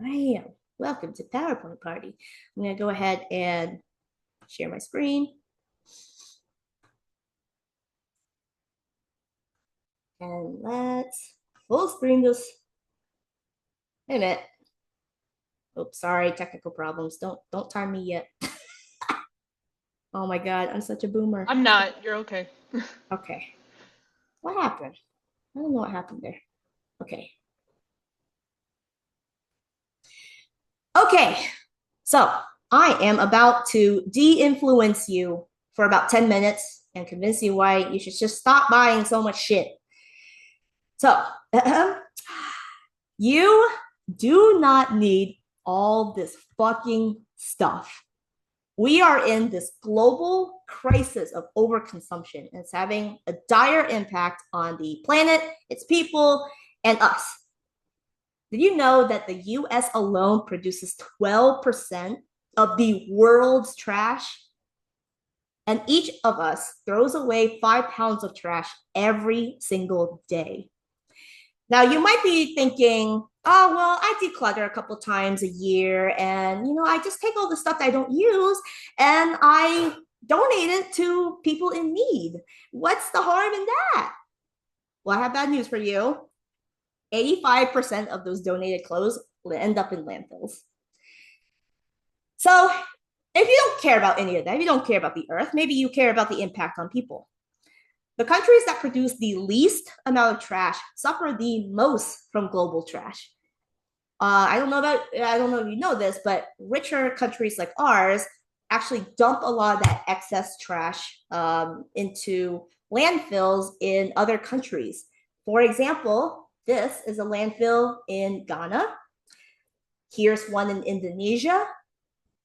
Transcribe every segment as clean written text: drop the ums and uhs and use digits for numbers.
Bam. Welcome to PowerPoint Party. I'm going to go ahead and share my screen. And let's full screen this. Wait a minute. Oops, sorry, technical problems. Don't time me yet. Oh my God, I'm such a boomer. I'm not. You're okay. Okay. What happened? I don't know what happened there. Okay. Okay. So I am about to de-influence you for about 10 minutes and convince you why you should just stop buying so much shit. So you do not need all this fucking stuff. We are in this global crisis of overconsumption, and it's having a dire impact on the planet, its people, and us. Did you know that the US alone produces 12% of the world's trash? And each of us throws away 5 pounds of trash every single day. Now, you might be thinking, oh, well, I declutter a couple times a year, and, I just take all the stuff that I don't use and I donate it to people in need. What's the harm in that? Well, I have bad news for you. 85% of those donated clothes will end up in landfills. So, if you don't care about any of that, if you don't care about the earth, maybe you care about the impact on people. The countries that produce the least amount of trash suffer the most from global trash. I don't know if you know this, but richer countries like ours actually dump a lot of that excess trash into landfills in other countries. For example, this is a landfill in Ghana. Here's one in Indonesia.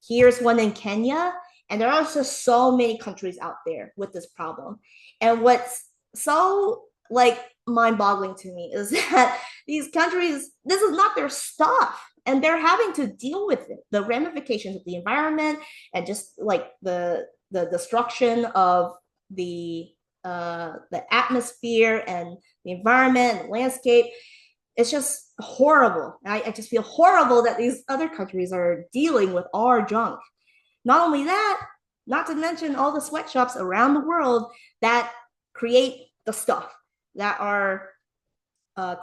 Here's one in Kenya. And there are just so many countries out there with this problem. And what's so mind-boggling to me is that these countries, this is not their stuff. And they're having to deal with it, the ramifications of the environment, and just like the destruction of the atmosphere and the environment and landscape. It's just horrible. I just feel horrible that these other countries are dealing with our junk. Not only that, not to mention all the sweatshops around the world that create the stuff that are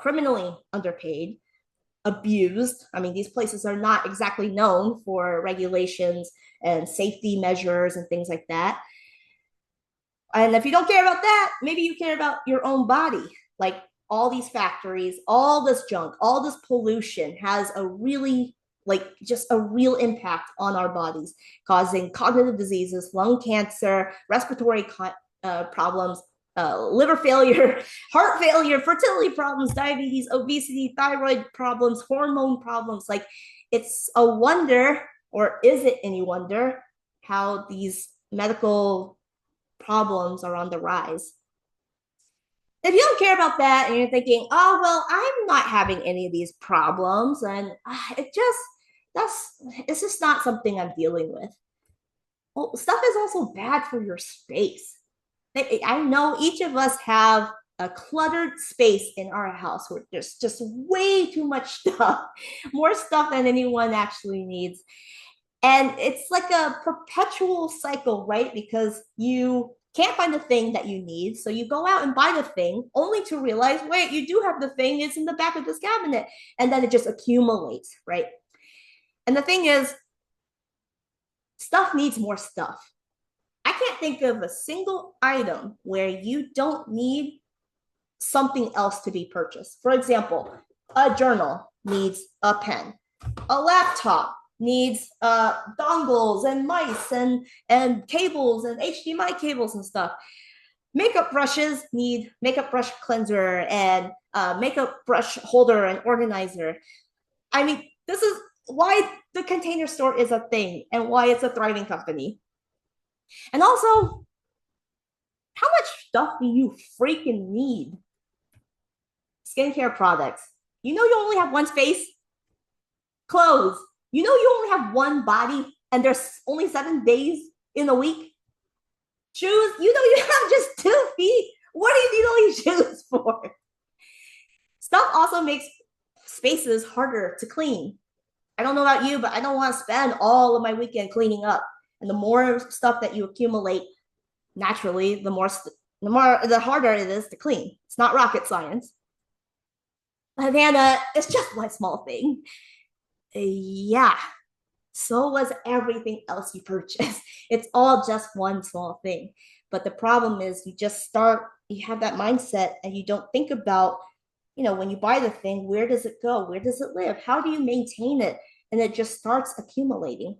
criminally underpaid, abused. I mean, these places are not exactly known for regulations and safety measures and things like that. And if you don't care about that, maybe you care about your own body. Like all these factories, all this junk, all this pollution has a really just a real impact on our bodies, causing cognitive diseases, lung cancer, respiratory problems, liver failure, heart failure, fertility problems, diabetes, obesity, thyroid problems, hormone problems. Like it's a wonder, or is it any wonder, how these medical problems are on the rise? If you don't care about that and you're thinking, oh, well, I'm not having any of these problems, and it's just not something I'm dealing with. Well, stuff is also bad for your space. I know each of us have a cluttered space in our house where there's just way too much stuff, more stuff than anyone actually needs. And it's like a perpetual cycle, right? Because you can't find the thing that you need. So you go out and buy the thing only to realize, wait, you do have the thing. It's in the back of this cabinet. And then it just accumulates, right? And the thing is, stuff needs more stuff. I can't think of a single item where you don't need something else to be purchased. For example, a journal needs a pen, a laptop needs dongles and mice and cables and HDMI cables and stuff. Makeup brushes need makeup brush cleanser and makeup brush holder and organizer. I mean, this is why the Container Store is a thing and why it's a thriving company. And also, how much stuff do you freaking need? Skincare products. You know you only have one face. Clothes. You know you only have one body and there's only 7 days in a week. Shoes. You know you have just 2 feet. What do you need all these shoes for? Stuff also makes spaces harder to clean. I don't know about you, but I don't want to spend all of my weekend cleaning up. And the more stuff that you accumulate, naturally, the harder it is to clean. It's not rocket science. Havana, it's just one small thing. Yeah, so was everything else you purchase. It's all just one small thing. But the problem is you have that mindset and you don't think about, when you buy the thing, where does it go? Where does it live? How do you maintain it? And it just starts accumulating.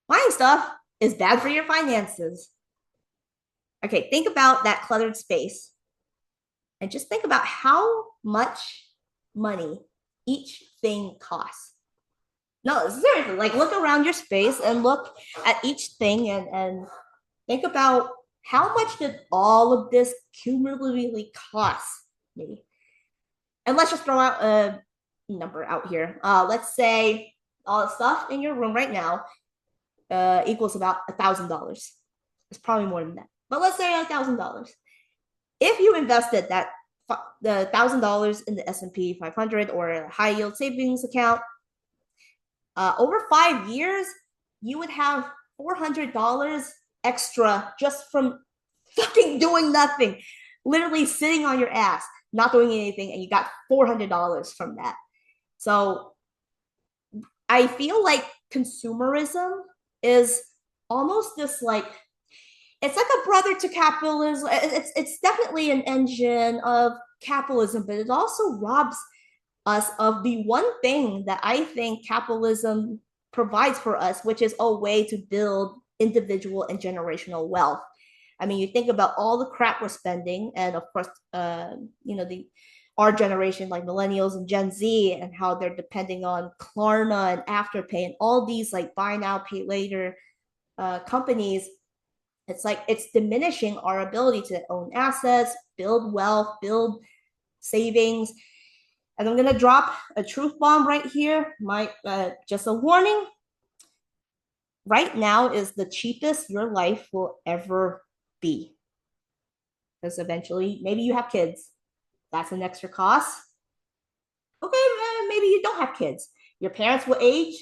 Buying stuff is bad for your finances. Okay, think about that cluttered space and just think about how much money each thing costs. No, seriously, like look around your space and look at each thing and think about how much did all of this cumulatively cost me? And let's just throw out a number out here. Let's say all the stuff in your room right now equals about $1,000. It's probably more than that, but let's say $1,000. If you invested the $1,000 in the S&P 500 or a high yield savings account, over 5 years, you would have $400 extra just from fucking doing nothing, literally sitting on your ass, not doing anything, and you got $400 from that. So I feel like consumerism is almost this like, it's like a brother to capitalism. It's definitely an engine of capitalism, but it also robs us of the one thing that I think capitalism provides for us, which is a way to build individual and generational wealth. I mean, you think about all the crap we're spending, and of course, our generation, like millennials and Gen Z, and how they're depending on Klarna and Afterpay and all these like buy now, pay later companies. It's like it's diminishing our ability to own assets, build wealth, build savings. And I'm gonna drop a truth bomb right here. Just a warning. Right now is the cheapest your life will ever be. Because eventually, maybe you have kids. That's an extra cost. Okay, maybe you don't have kids. Your parents will age.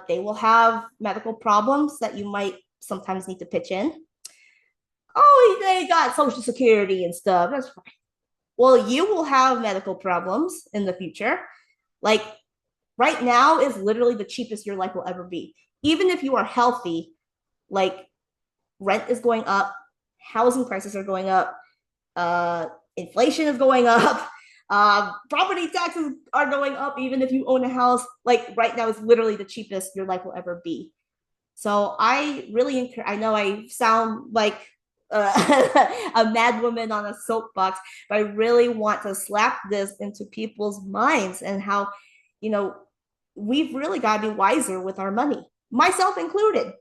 They will have medical problems that you might sometimes need to pitch in. Oh, they got Social Security and stuff. That's fine. Well, you will have medical problems in the future. Like right now is literally the cheapest your life will ever be. Even if you are healthy, like rent is going up, housing prices are going up, inflation is going up, property taxes are going up, even if you own a house. Like right now is literally the cheapest your life will ever be. So I really, I know I sound like a mad woman on a soapbox, but I really want to slap this into people's minds and how, we've really got to be wiser with our money, myself included.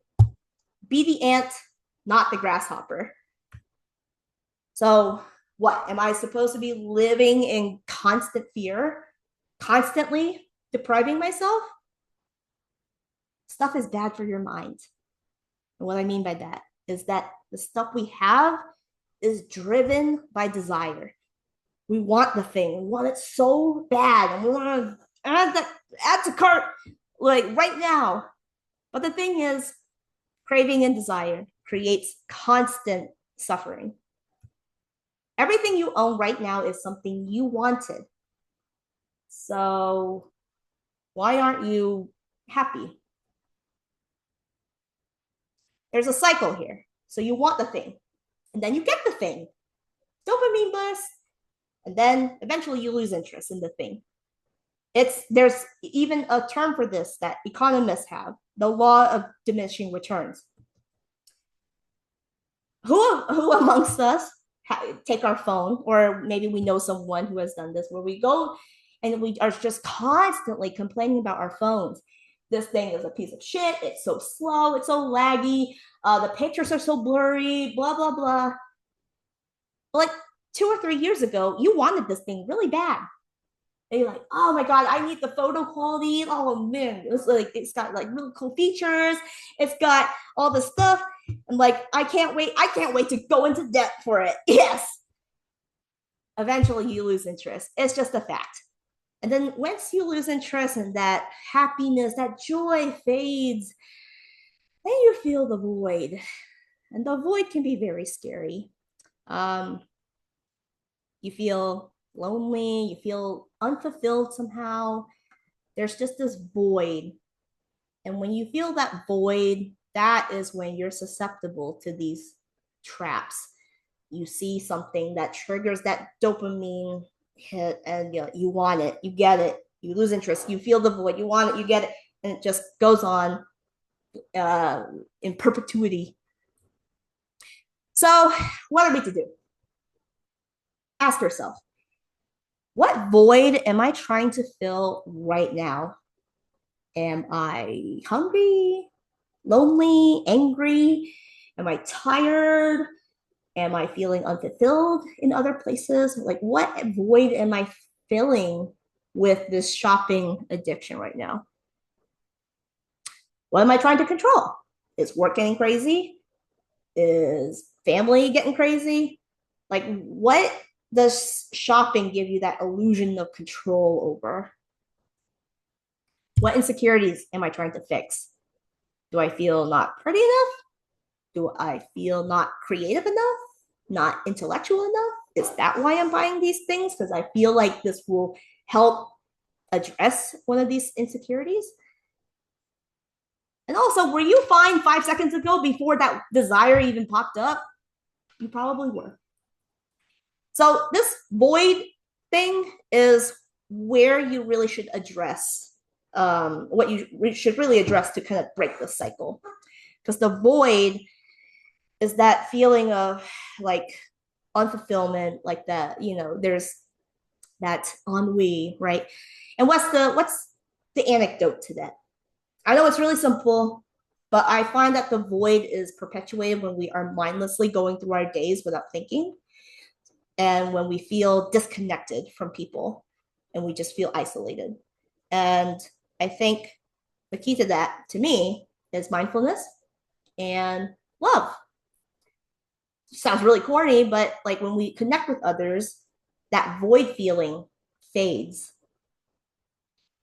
Be the ant, not the grasshopper. So, what am I supposed to be living in constant fear, constantly depriving myself? Stuff is bad for your mind. And what I mean by that is that the stuff we have is driven by desire. We want the thing, we want it so bad, and we want to add to cart like right now. But the thing is, craving and desire creates constant suffering. Everything you own right now is something you wanted. So why aren't you happy? There's a cycle here. So you want the thing, and then you get the thing. Dopamine burst, and then eventually you lose interest in the thing. There's even a term for this that economists have, the law of diminishing returns. Who amongst us take our phone, or maybe we know someone who has done this, where we go and we are just constantly complaining about our phones. This thing is a piece of shit. It's so slow. It's so laggy. The pictures are so blurry, blah, blah, blah. Like 2 or 3 years ago, you wanted this thing really bad. And you're like, oh my God, I need the photo quality. Oh man, it's got like really cool features. It's got all the stuff. And like, I can't wait to go into debt for it. Yes. Eventually you lose interest. It's just a fact. And then once you lose interest and that happiness, that joy fades, then you feel the void. And the void can be very scary. Um, you feel lonely, you feel unfulfilled somehow. There's just this void. And when you feel that void, that is when you're susceptible to these traps. You see something that triggers that dopamine hit, and you want it, you get it, you lose interest, you feel the void, you want it, you get it, and it just goes on in perpetuity. So, what are we to do? Ask yourself, what void am I trying to fill right now? Am I hungry, lonely, angry? Am I tired? Am I feeling unfulfilled in other places? Like, what void am I filling with this shopping addiction right now? What am I trying to control? Is work getting crazy? Is family getting crazy? Like, what does shopping give you that illusion of control over? What insecurities am I trying to fix? Do I feel not pretty enough? Do I feel not creative enough? Not intellectual enough? Is that why I'm buying these things? Because I feel like this will help address one of these insecurities. And also, were you fine 5 seconds ago before that desire even popped up? You probably were. So this void thing is where you really should address what you should really address to kind of break the cycle. Because the void is that feeling of like unfulfillment, like that, there's that ennui, right? And what's the anecdote to that? I know it's really simple, but I find that the void is perpetuated when we are mindlessly going through our days without thinking, and when we feel disconnected from people and we just feel isolated. And I think the key to that, to me, is mindfulness and love. Sounds really corny, but like when we connect with others, that void feeling fades.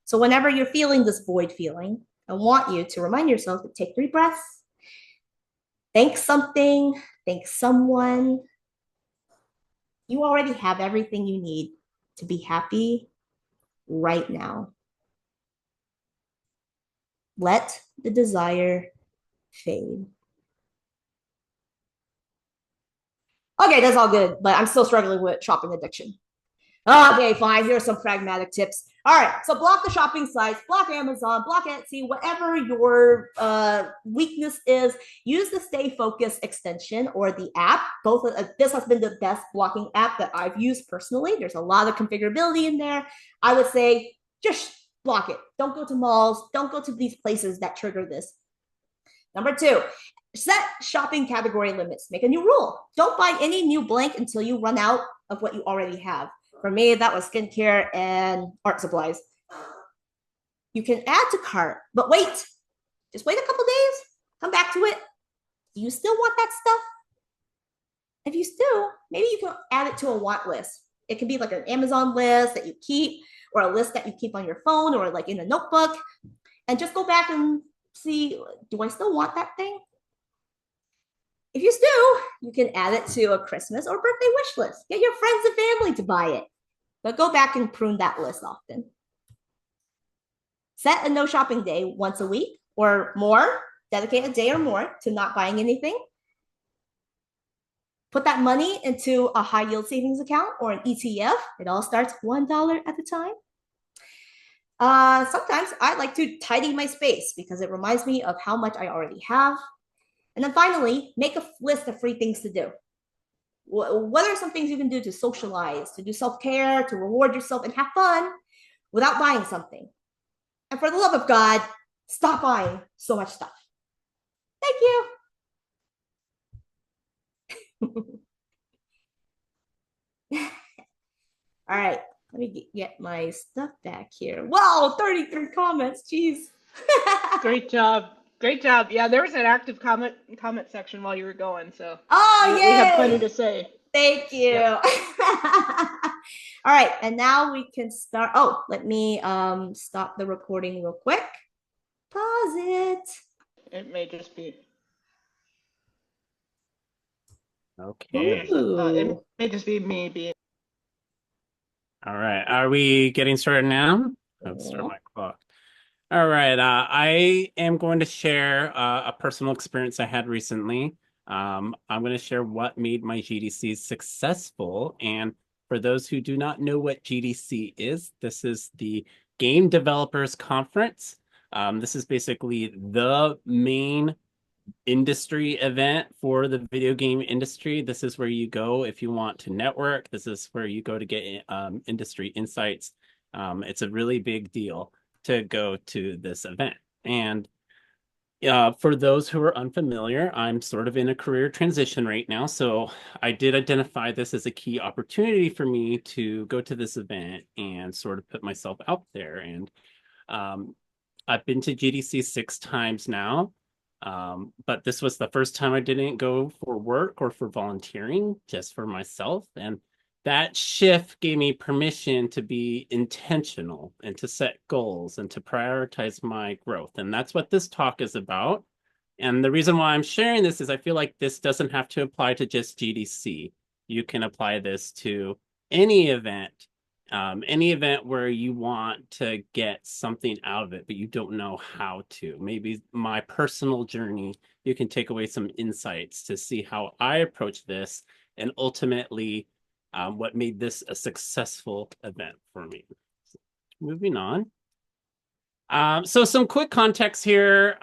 So whenever you're feeling this void feeling, I want you to remind yourself to take 3 breaths, thank something, thank someone. You already have everything you need to be happy right now. Let the desire fade. Okay, that's all good, but I'm still struggling with shopping addiction. Okay, fine. Here's some pragmatic tips. All right, so block the shopping sites, block Amazon, block Etsy, whatever your weakness is. Use the Stay Focused extension or the app. Both this has been the best blocking app that I've used personally. There's a lot of configurability in there. I would say just block it. Don't go to malls. Don't go to these places that trigger this. Number 2, set shopping category limits. Make a new rule. Don't buy any new blank until you run out of what you already have. For me, that was skincare and art supplies. You can add to cart, but wait. Just wait a couple days. Come back to it. Do you still want that stuff? If you still, maybe you can add it to a want list. It can be like an Amazon list that you keep, or a list that you keep on your phone, or like in a notebook. And just go back and see, do I still want that thing? If you still, you can add it to a Christmas or birthday wish list. Get your friends and family to buy it. But go back and prune that list often. Set a no shopping day once a week or more. Dedicate a day or more to not buying anything. Put that money into a high yield savings account or an ETF. It all starts $1 at a time. Sometimes I like to tidy my space because it reminds me of how much I already have. And then finally, make a list of free things to do. What are some things you can do to socialize, to do self-care, to reward yourself and have fun without buying something? And for the love of God, stop buying so much stuff. Thank you. All right, let me get my stuff back here. Wow, 33 comments. Jeez. Great job. Great job. Yeah, there was an active comment section while you were going, so oh, we have plenty to say. Thank you. Yep. All right, and now we can start. Oh, let me stop the recording real quick. Pause it. It may just be. Okay. It Ooh. may just be me being. All right. Are we getting started now? I'll start my clock. All right. I am going to share a personal experience I had recently. I'm going to share what made my GDC successful. And for those who do not know what GDC is, this is the Game Developers Conference. This is basically the main industry event for the video game industry. This is where you go if you want to network. This is where you go to get industry insights. It's a really big deal to go to this event. And for those who are unfamiliar, I'm sort of in a career transition right now. So I did identify this as a key opportunity for me to go to this event and sort of put myself out there. And um, I've been to GDC 6 times now, but this was the first time I didn't go for work or for volunteering, just for myself. And that shift gave me permission to be intentional and to set goals and to prioritize my growth. And that's what this talk is about. And the reason why I'm sharing this is I feel like this doesn't have to apply to just GDC. You can apply this to any event where you want to get something out of it, but you don't know how to. Maybe my personal journey, you can take away some insights to see how I approach this and ultimately what made this a successful event for me. Moving on. So some quick context here.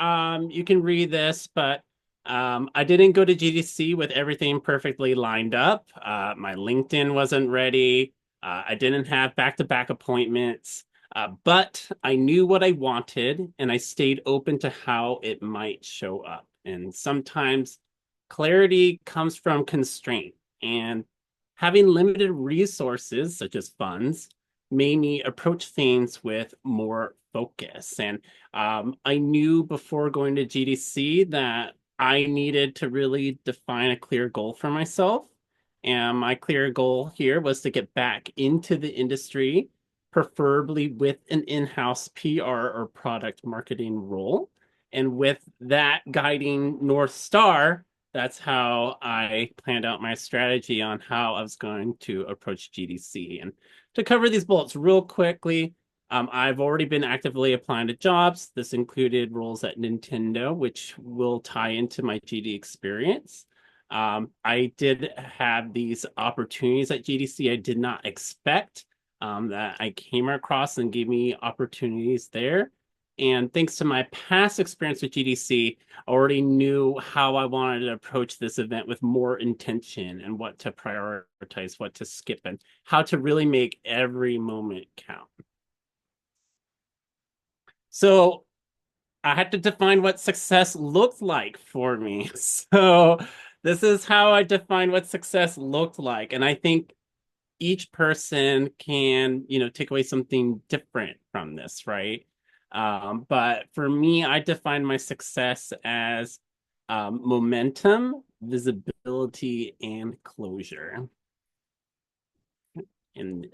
You can read this, but I didn't go to GDC with everything perfectly lined up. My LinkedIn wasn't ready. I didn't have back-to-back appointments, but I knew what I wanted and I stayed open to how it might show up. And sometimes clarity comes from constraint, and having limited resources, such as funds, made me approach things with more focus. And I knew before going to GDC that I needed to really define a clear goal for myself. And my clear goal here was to get back into the industry, preferably with an in-house PR or product marketing role. And with that guiding North Star, that's how I planned out my strategy on how I was going to approach GDC. And to cover these bullets real quickly, I've already been actively applying to jobs. This included roles at Nintendo, which will tie into my GD experience. I did have these opportunities at GDC I did not expect that I came across and gave me opportunities there. And thanks to my past experience with GDC, I already knew how I wanted to approach this event with more intention and what to prioritize, what to skip, and how to really make every moment count. So I had to define what success looked like for me. So this is how I defined what success looked like. And I think each person can, take away something different from this, right? But for me, I define my success as momentum, visibility, and closure. And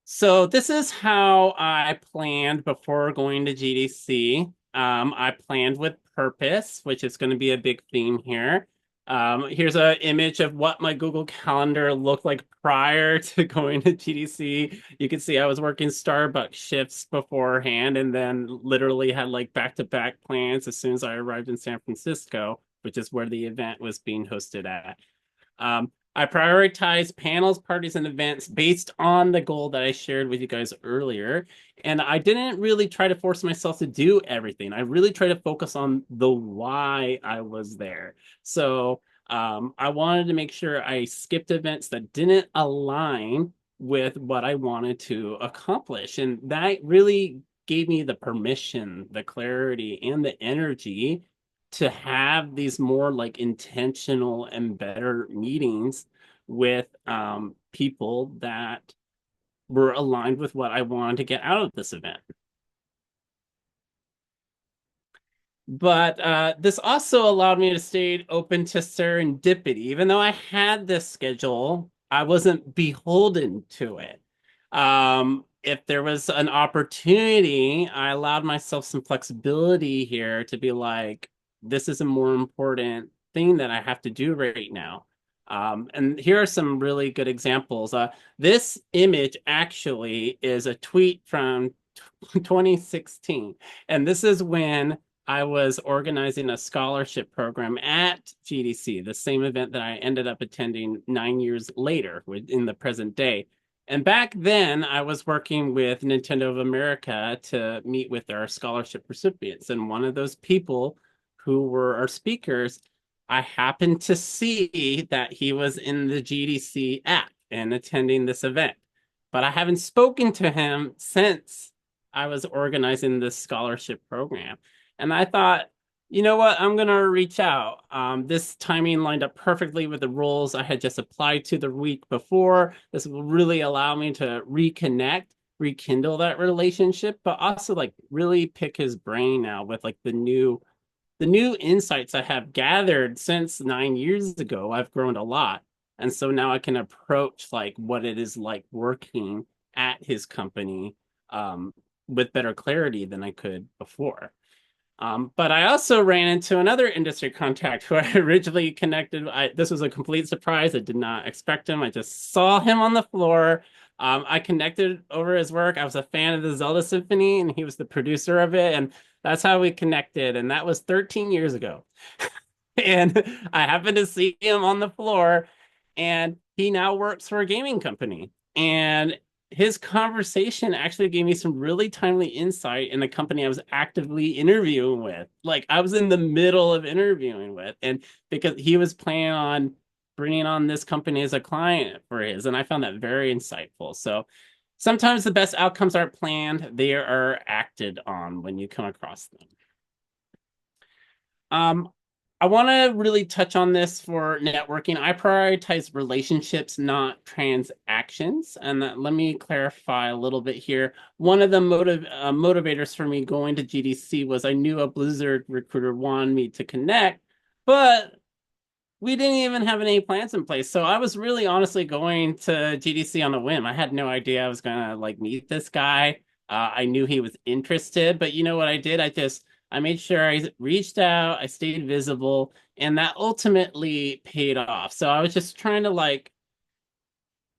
so this is how I planned before going to GDC. I planned with purpose, which is going to be a big theme here. Here's an image of what my Google Calendar looked like prior to going to GDC. You can see I was working Starbucks shifts beforehand and then literally had like back-to-back plans as soon as I arrived in San Francisco, which is where the event was being hosted at. I prioritize panels, parties, and events based on the goal that I shared with you guys earlier. And I didn't really try to force myself to do everything. I really try to focus on the why I was there. So I wanted to make sure I skipped events that didn't align with what I wanted to accomplish. And that really gave me the permission, the clarity, and the energy to have these more like intentional and better meetings with people that were aligned with what I wanted to get out of this event. But this also allowed me to stay open to serendipity. Even though I had this schedule, I wasn't beholden to it. If there was an opportunity, I allowed myself some flexibility here to be like, this is a more important thing that I have to do right now. And here are some really good examples. This image actually is a tweet from 2016. And this is when I was organizing a scholarship program at GDC, the same event that I ended up attending 9 years later in the present day. And back then, I was working with Nintendo of America to meet with our scholarship recipients. And one of those people who were our speakers, I happened to see that he was in the GDC app and attending this event. But I haven't spoken to him since I was organizing this scholarship program. And I thought, you know what? I'm going to reach out. This timing lined up perfectly with the roles I had just applied to the week before. This will really allow me to reconnect, rekindle that relationship, but also like really pick his brain now with like the new insights I have gathered since 9 years ago. I've grown a lot. And so now I can approach like what it is like working at his company with better clarity than I could before. But I also ran into another industry contact who I originally connected. This was a complete surprise. I did not expect him. I just saw him on the floor. I connected over his work. I was a fan of the Zelda Symphony, and he was the producer of it. And that's how we connected. And that was 13 years ago. And I happened to see him on the floor, and he now works for a gaming company. And his conversation actually gave me some really timely insight in the company I was actively interviewing with. Like I was in the middle of interviewing with, and because he was planning on bringing on this company as a client for his, and I found that very insightful. So sometimes the best outcomes aren't planned, they are acted on when you come across them. Um, I want to really touch on this for networking. I prioritize relationships, not transactions. And let me clarify a little bit here. One of the motivators for me going to GDC was I knew a Blizzard recruiter wanted me to connect, but we didn't even have any plans in place. So I was really honestly going to GDC on a whim. I had no idea I was gonna like meet this guy. I knew he was interested, but you know what I did? I made sure I reached out, I stayed visible, and that ultimately paid off. So I was just trying to like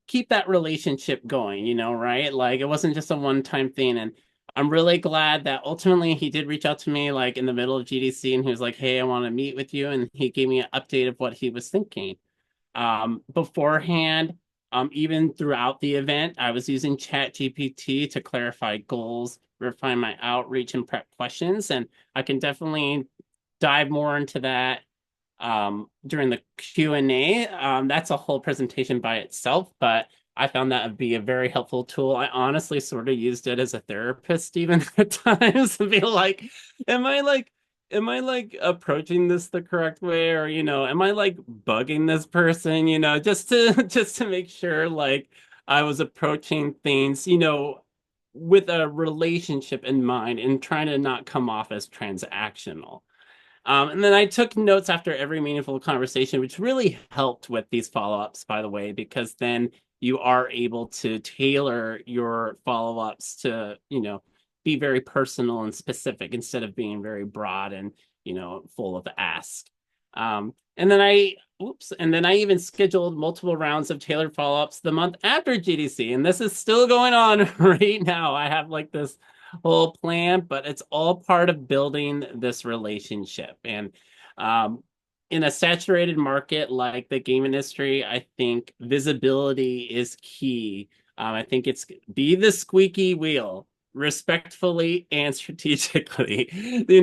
keep that relationship going, right? Like it wasn't just a one-time thing. And I'm really glad that ultimately he did reach out to me like in the middle of GDC and he was like, hey, I want to meet with you. And he gave me an update of what he was thinking. Beforehand, even throughout the event, I was using ChatGPT to clarify goals, refine my outreach, and prep questions. And I can definitely dive more into that during the Q&A. That's a whole presentation by itself, but I found that would be a very helpful tool. I honestly sort of used it as a therapist even at times to be like, am I like am I like approaching this the correct way, or am I like bugging this person, just to just to make sure like I was approaching things, with a relationship in mind and trying to not come off as transactional. And then I took notes after every meaningful conversation, which really helped with these follow-ups, by the way, because then you are able to tailor your follow-ups to, be very personal and specific instead of being very broad and, full of ask. And then I even scheduled multiple rounds of tailored follow-ups the month after GDC, and this is still going on right now. I have like this whole plan, but it's all part of building this relationship. And in a saturated market like the game industry, I think visibility is key. I think it's be the squeaky wheel respectfully and strategically.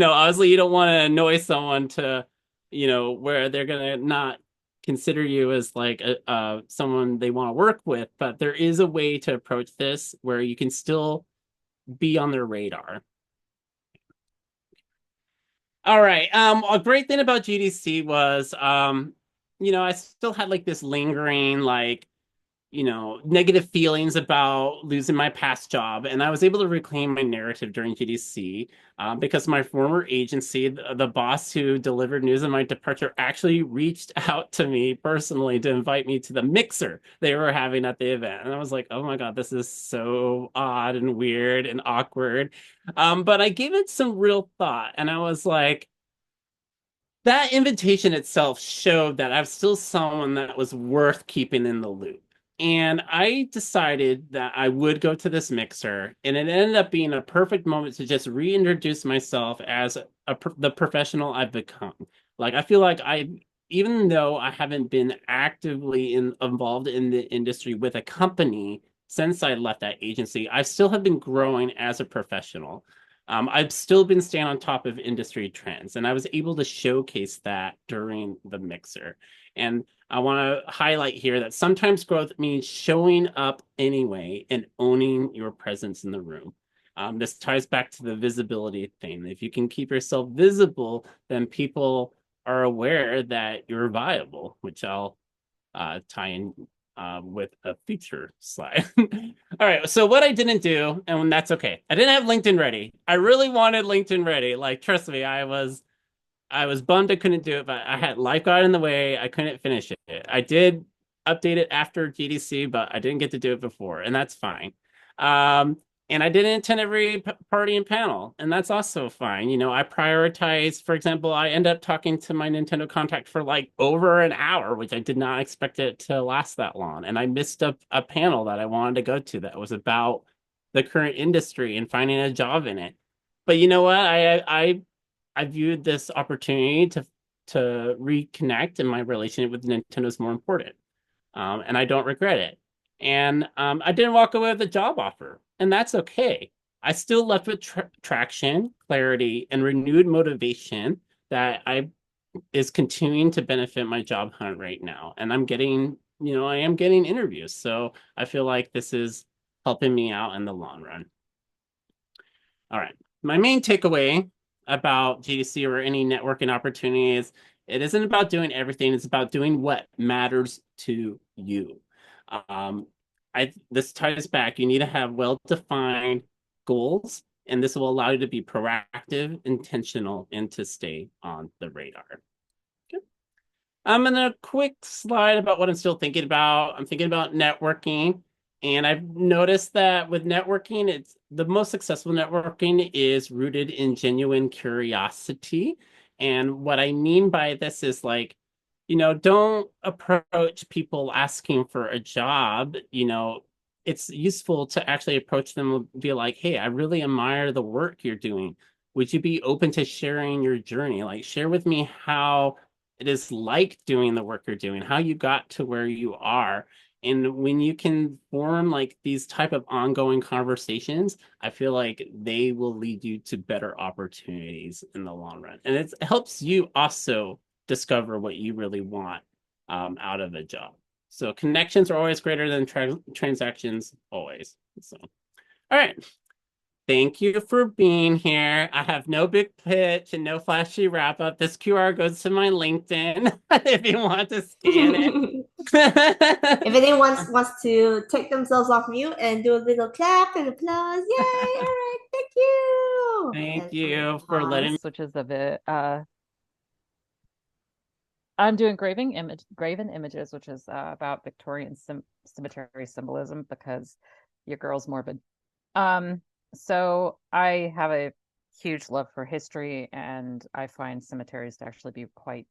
Obviously you don't want to annoy someone to, where they're gonna not consider you as like someone they want to work with, but there is a way to approach this where you can still be on their radar. All right. A great thing about GDC was, I still had like this lingering, like, negative feelings about losing my past job. And I was able to reclaim my narrative during GDC because my former agency, the boss who delivered news of my departure, actually reached out to me personally to invite me to the mixer they were having at the event. And I was like, oh my God, this is so odd and weird and awkward. But I gave it some real thought and I was like, that invitation itself showed that I'm still someone that was worth keeping in the loop. And I decided that I would go to this mixer, and it ended up being a perfect moment to just reintroduce myself as the professional I've become. Like, I feel like even though I haven't been actively involved in the industry with a company since I left that agency, I still have been growing as a professional. I've still been staying on top of industry trends, and I was able to showcase that during the mixer. And I want to highlight here that sometimes growth means showing up anyway and owning your presence in the room. This ties back to the visibility thing. If you can keep yourself visible, then people are aware that you're viable, which I'll tie in with a feature slide. All right, so what I didn't do, and that's okay. I didn't have LinkedIn ready. I really wanted LinkedIn ready. Like, trust me, I was bummed I couldn't do it, but I had life got in the way. I couldn't finish it. I did update it after GDC, but I didn't get to do it before, and that's fine. Um, and I didn't attend every party and panel, and that's also fine. I prioritize, for example, I end up talking to my Nintendo contact for like over an hour, which I did not expect it to last that long. And I missed a panel that I wanted to go to that was about the current industry and finding a job in it. But you know what? I viewed this opportunity to reconnect, and my relationship with Nintendo is more important. And I don't regret it. And I didn't walk away with a job offer, and that's okay. I still left with traction, clarity, and renewed motivation that I is continuing to benefit my job hunt right now. And I am getting interviews. So I feel like this is helping me out in the long run. All right. My main takeaway about GDC or any networking opportunities, it isn't about doing everything, it's about doing what matters to you. Um, this ties back. You need to have well-defined goals, and this will allow you to be proactive, intentional, and to stay on the radar. Okay. And then a quick slide about what I'm still thinking about. I'm thinking about networking. And I've noticed that with networking, it's the most successful networking is rooted in genuine curiosity. And what I mean by this is like, don't approach people asking for a job. It's useful to actually approach them and be like, hey, I really admire the work you're doing. Would you be open to sharing your journey? Like, share with me how it is like doing the work you're doing, how you got to where you are. And when you can form like these type of ongoing conversations, I feel like they will lead you to better opportunities in the long run. And it helps you also discover what you really want out of a job. So connections are always greater than transactions, always. So, all right. Thank you for being here. I have no big pitch and no flashy wrap up. This QR goes to my LinkedIn if you want to scan it. If anyone wants to take themselves off mute and do a little clap and applause, yay! All right, thank you. Thank And you for letting me. Which is a bit I'm doing graven images, which is about Victorian cemetery symbolism because your girl's morbid. So I have a huge love for history, and I find cemeteries to actually be quite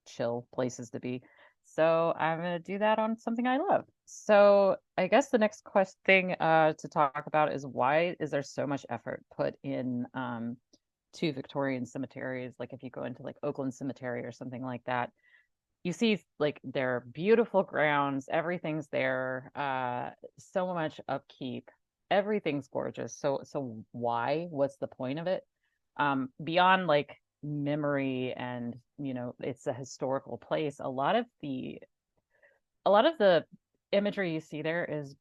chill places to be. So I'm gonna do that on something I love. So I guess the next thing to talk about is why is there so much effort put in to Victorian cemeteries? Like if you go into like Oakland Cemetery or something like that, you see like they're beautiful grounds, everything's there, so much upkeep, everything's gorgeous. So why? What's the point of it? Beyond like memory and it's a historical place. A lot of the imagery you see there is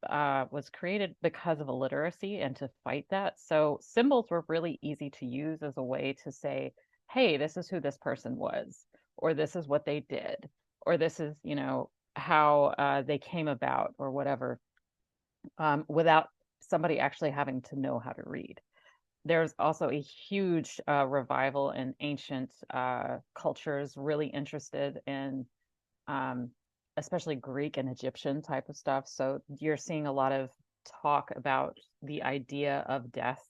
was created because of illiteracy and to fight that. So symbols were really easy to use as a way to say, hey, this is who this person was, or this is what they did, or this is, how they came about or whatever, without somebody actually having to know how to read. There's also a huge revival in ancient cultures, really interested in um, especially Greek and Egyptian type of stuff. So you're seeing a lot of talk about the idea of death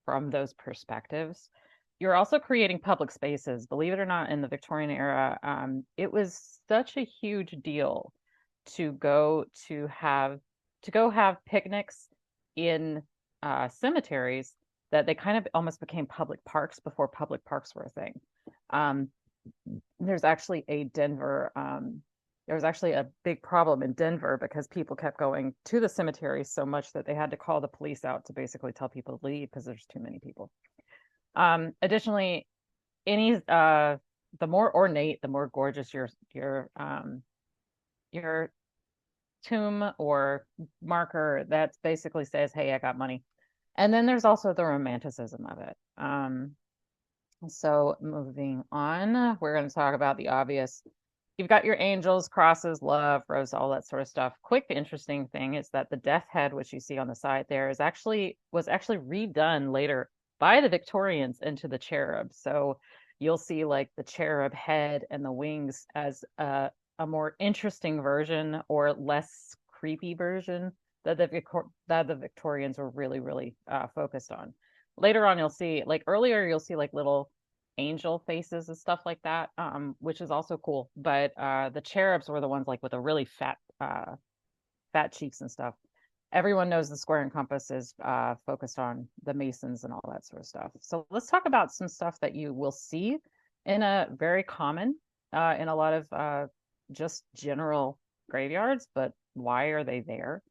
from those perspectives. You're also creating public spaces. Believe it or not, in the Victorian era, it was such a huge deal to go have picnics in cemeteries that they kind of almost became public parks before public parks were a thing. Um, there's actually a Denver, there was actually a big problem in Denver because people kept going to the cemetery so much that they had to call the police out to basically tell people to leave because there's too many people. Additionally, any the more ornate, the more gorgeous your tomb or marker, that basically says, "Hey, I got money." And then there's also the romanticism of it. So moving on, we're going to talk about the obvious. You've got your angels, crosses, love, rose, all that sort of stuff. Quick, interesting thing is that the death head, which you see on the side there, was actually redone later by the Victorians into the cherub. So you'll see like the cherub head and the wings as a more interesting version or less creepy version that the Victorians were really, really focused on. Later on, you'll see like earlier, you'll see like little angel faces and stuff like that, which is also cool. But the cherubs were the ones like with a really fat cheeks and stuff. Everyone knows the square and compass is focused on the Masons and all that sort of stuff. So let's talk about some stuff that you will see in a very common in a lot of just general graveyards, but why are they there?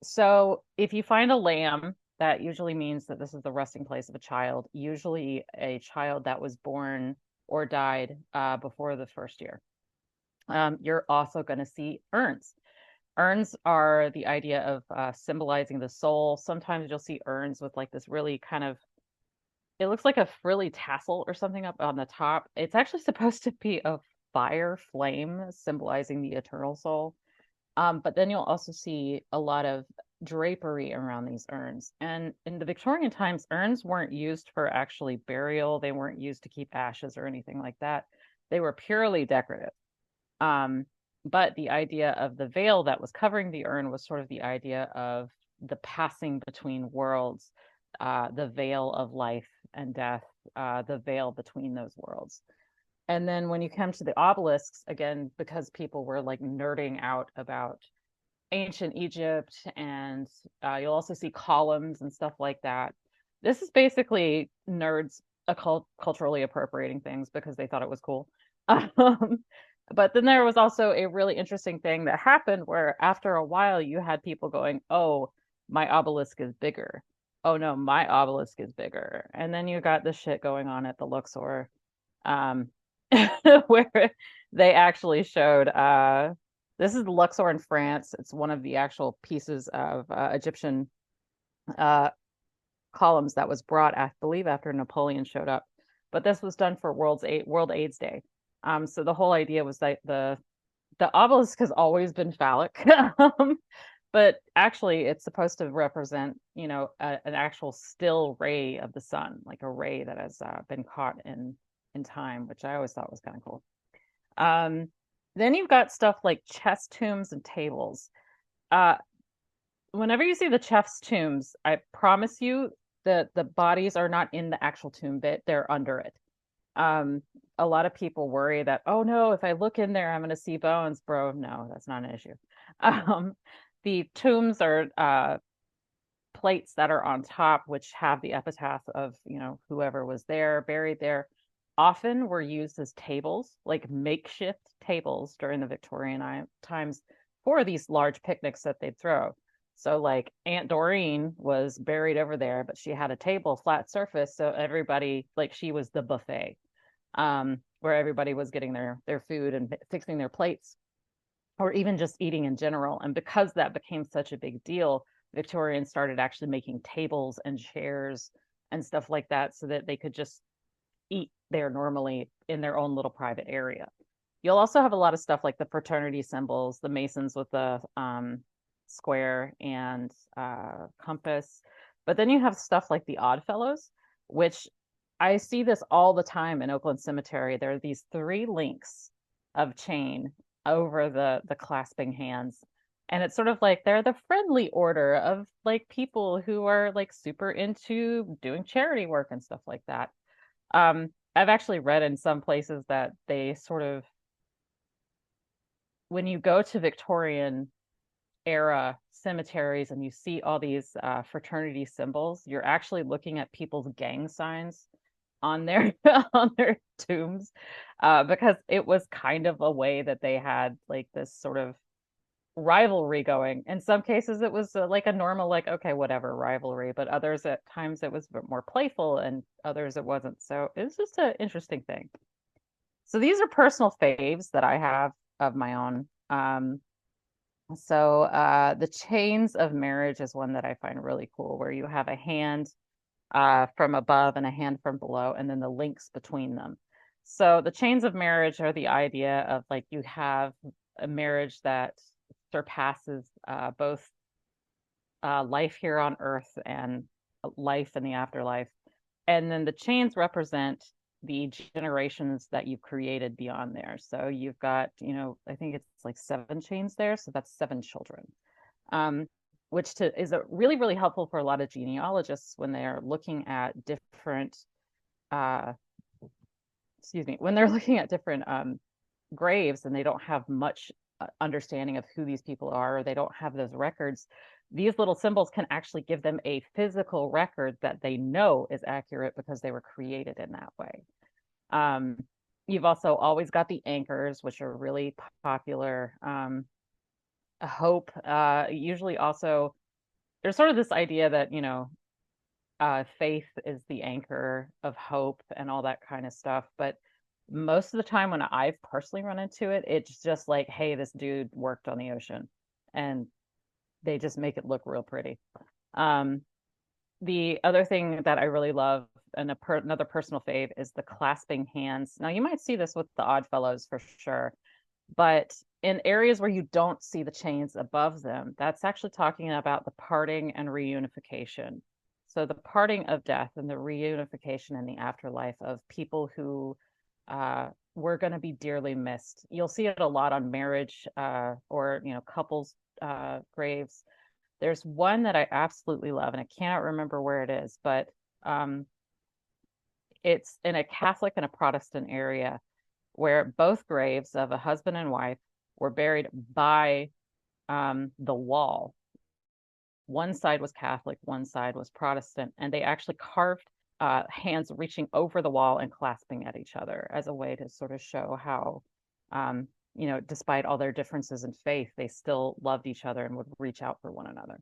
So if you find a lamb, that usually means that this is the resting place of a child, usually a child that was born or died before the first year. You're also going to see urns. Urns are the idea of symbolizing the soul. Sometimes you'll see urns with like this really kind of, it looks like a frilly tassel or something up on the top. It's actually supposed to be a fire flame symbolizing the eternal soul. But then you'll also see a lot of drapery around these urns. And in the Victorian times, urns weren't used for actually burial. They weren't used to keep ashes or anything like that. They were purely decorative. But the idea of the veil that was covering the urn was sort of the idea of the passing between worlds, the veil of life and death, the veil between those worlds. And then when you come to the obelisks, again, because people were like nerding out about ancient Egypt, and you'll also see columns and stuff like that. This is basically nerds culturally appropriating things because they thought it was cool. But then there was also a really interesting thing that happened where after a while you had people going, "Oh, my obelisk is bigger. Oh no, my obelisk is bigger." And then you got this shit going on at the Luxor. Where they actually showed this is the Luxor in France. It's one of the actual pieces of Egyptian columns that was brought, I believe, after Napoleon showed up. But this was done for World AIDS Day. So the whole idea was that the obelisk has always been phallic, but actually it's supposed to represent, an actual still ray of the sun, like a ray that has been caught in time, which I always thought was kind of cool. Then you've got stuff like chest tombs and tables. Whenever you see the chest tombs, I promise you that the bodies are not in the actual tomb bit, they're under it. A lot of people worry that, oh no, if I look in there, I'm going to see bones, bro. No, that's not an issue. The tombs are plates that are on top, which have the epitaph of, whoever was there, buried there. Often were used as tables, like makeshift tables during the Victorian times for these large picnics that they'd throw. So like Aunt Doreen was buried over there, but she had a table, flat surface. So everybody, like she was the buffet, where everybody was getting their food and fixing their plates, or even just eating in general. And because that became such a big deal, Victorians started actually making tables and chairs and stuff like that so that they could just eat there normally in their own little private area. You'll also have a lot of stuff like the fraternity symbols, the Masons with the square and compass. But then you have stuff like the Oddfellows, which I see this all the time in Oakland Cemetery. There are these 3 links of chain over the clasping hands. And it's sort of like they're the friendly order of like people who are like super into doing charity work and stuff like that. I've actually read in some places that they sort of, when you go to Victorian era cemeteries and you see all these fraternity symbols, you're actually looking at people's gang signs on their on their tombs, because it was kind of a way that they had like this sort of rivalry going. In some cases, it was like a normal, like, okay, whatever, rivalry, but others at times it was a bit more playful, and others it wasn't. So it's just an interesting thing. So these are personal faves that I have of my own. So the chains of marriage is one that I find really cool, where you have a hand from above and a hand from below, and then the links between them. So the chains of marriage are the idea of like you have a marriage that surpasses both life here on Earth and life in the afterlife. And then the chains represent the generations that you've created beyond there. So you've got, I think it's like 7 chains there. So that's 7 children, which is really, really helpful for a lot of genealogists when they're looking at different, when they're looking at different graves and they don't have much understanding of who these people are, or they don't have those records. These little symbols can actually give them a physical record that they know is accurate because they were created in that way. You've also always got the anchors, which are really popular. Hope, usually also, there's sort of this idea that, faith is the anchor of hope and all that kind of stuff. But most of the time when I've personally run into it, it's just like, hey, this dude worked on the ocean, and they just make it look real pretty. The other thing that I really love, and another personal fave, is the clasping hands. Now, you might see this with the Oddfellows for sure, but in areas where you don't see the chains above them, that's actually talking about the parting and reunification. So the parting of death and the reunification in the afterlife of people who were going to be dearly missed. You'll see it a lot on marriage or couples graves. There's one that I absolutely love, and I cannot remember where it is, but it's in a Catholic and a Protestant area where both graves of a husband and wife were buried by the wall. One side was Catholic, one side was Protestant, and they actually carved hands reaching over the wall and clasping at each other as a way to sort of show how, despite all their differences in faith, they still loved each other and would reach out for one another.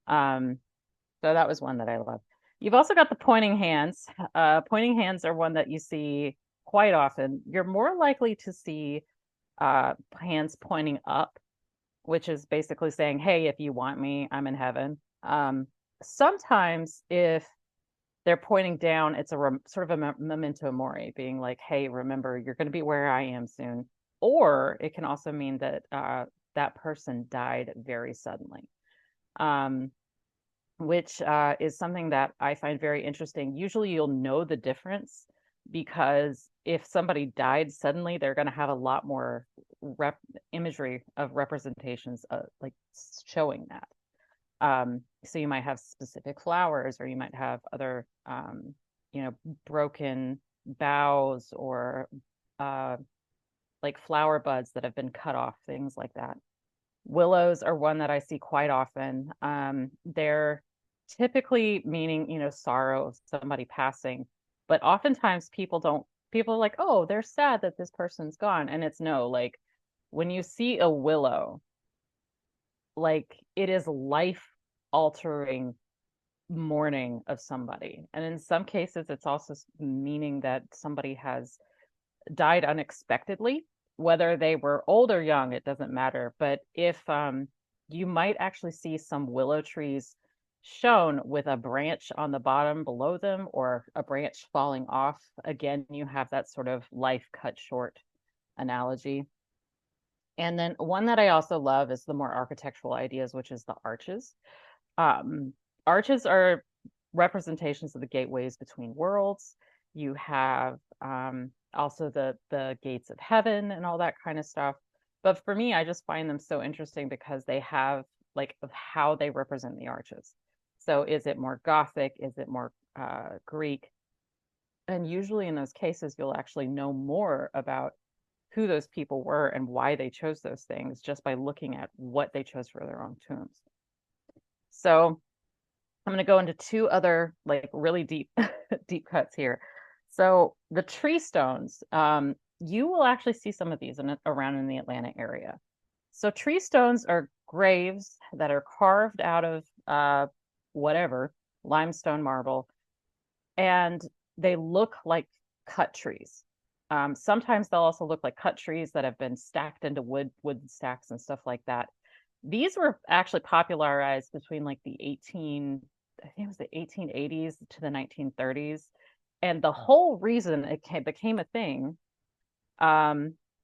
So that was one that I love. You've also got the pointing hands. Pointing hands are one that you see quite often. You're more likely to see hands pointing up, which is basically saying, hey, if you want me, I'm in heaven. Sometimes if they're pointing down, it's a sort of a memento mori, being like, hey, remember, you're going to be where I am soon. Or it can also mean that that person died very suddenly, which is something that I find very interesting. Usually you'll know the difference because if somebody died suddenly, they're going to have a lot more imagery of representations like showing that. So you might have specific flowers, or you might have other, broken boughs, or like flower buds that have been cut off, things like that. Willows are one that I see quite often. They're typically meaning, sorrow of somebody passing, but oftentimes people are like, oh, they're sad that this person's gone. And it's no, like when you see a willow, like it is life altering mourning of somebody. And in some cases, it's also meaning that somebody has died unexpectedly, whether they were old or young, it doesn't matter. But if you might actually see some willow trees shown with a branch on the bottom below them, or a branch falling off. Again, you have that sort of life cut short analogy. And then one that I also love is the more architectural ideas, which is the arches. Um, Arches are representations of the gateways between worlds. You have also the gates of heaven and all that kind of stuff. But for me, I just find them so interesting because they have like of how they represent the arches. So is it more Gothic? Is it more Greek? And usually in those cases, you'll actually know more about who those people were and why they chose those things just by looking at what they chose for their own tombs. So I'm going to go into two other like really deep deep cuts here. So the tree stones, you will actually see some of these around in the Atlanta area. So tree stones are graves that are carved out of whatever, limestone, marble, and they look like cut trees. Sometimes they'll also look like cut trees that have been stacked into wood stacks and stuff like that. These were actually popularized between like I think it was the 1880s to the 1930s. And the whole reason it became a thing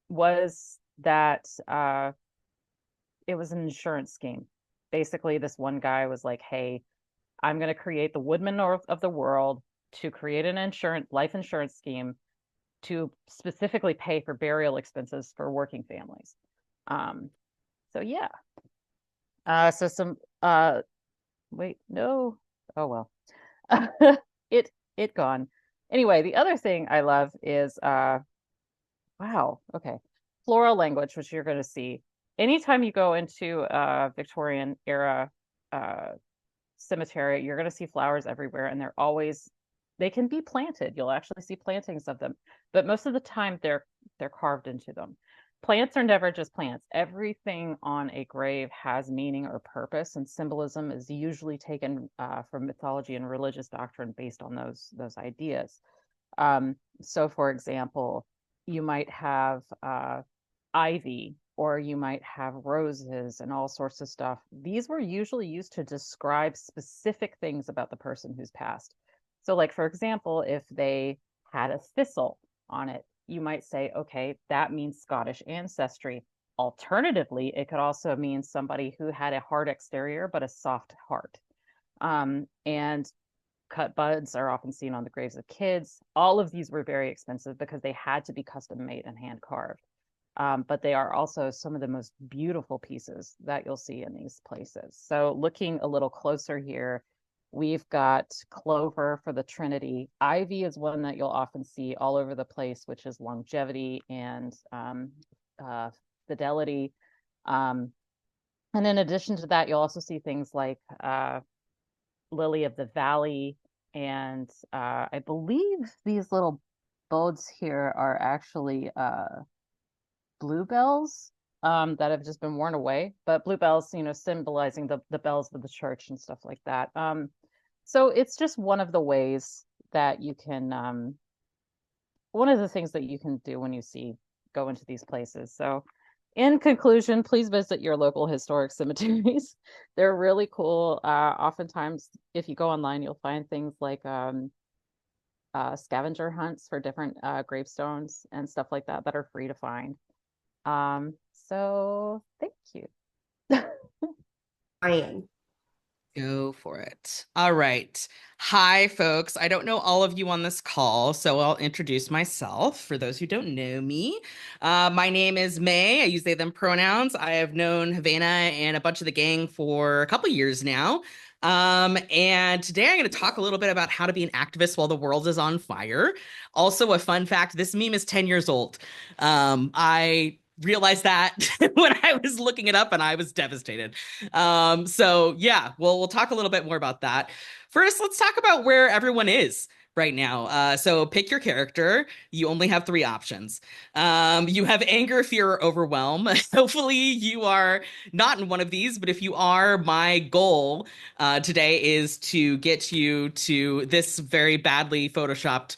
was that it was an insurance scheme. Basically, this one guy was like, hey, I'm going to create the Woodman of the world to create an life insurance scheme to specifically pay for burial expenses for working families. So yeah. So some wait, no. Oh well. it gone. Anyway, the other thing I love is wow, okay. Floral language, which you're gonna see. Anytime you go into a Victorian era cemetery, you're gonna see flowers everywhere, and they can be planted. You'll actually see plantings of them, but most of the time they're carved into them. Plants are never just plants. Everything on a grave has meaning or purpose, and symbolism is usually taken from mythology and religious doctrine based on those ideas. So, for example, you might have ivy, or you might have roses and all sorts of stuff. These were usually used to describe specific things about the person who's passed. So, like, for example, if they had a thistle on it, you might say, okay, that means Scottish ancestry. Alternatively, it could also mean somebody who had a hard exterior but a soft heart. And cut buds are often seen on the graves of kids. All of these were very expensive because they had to be custom made and hand carved. But they are also some of the most beautiful pieces that you'll see in these places. So looking a little closer here, we've got clover for the Trinity. Ivy is one that you'll often see all over the place, which is longevity and fidelity. And in addition to that, you'll also see things like lily of the valley. And I believe these little bulbs here are actually bluebells that have just been worn away, but bluebells, symbolizing the bells of the church and stuff like that. So it's just one of the ways that you can, one of the things that you can do when you go into these places. So in conclusion, please visit your local historic cemeteries. They're really cool. Oftentimes, if you go online, you'll find things like scavenger hunts for different gravestones and stuff like that that are free to find. So thank you. Ryan. Go for it. All right. Hi, folks. I don't know all of you on this call, so I'll introduce myself for those who don't know me. My name is May. I use they, them pronouns. I have known Havana and a bunch of the gang for a couple years now. And today I'm going to talk a little bit about how to be an activist while the world is on fire. Also, a fun fact, this meme is 10 years old. I realized that when I was looking it up and I was devastated. So yeah, we'll talk a little bit more about that. First, let's talk about where everyone is right now. So pick your character. You only have 3 options. You have anger, fear, or overwhelm. Hopefully you are not in one of these, but if you are, my goal today is to get you to this very badly photoshopped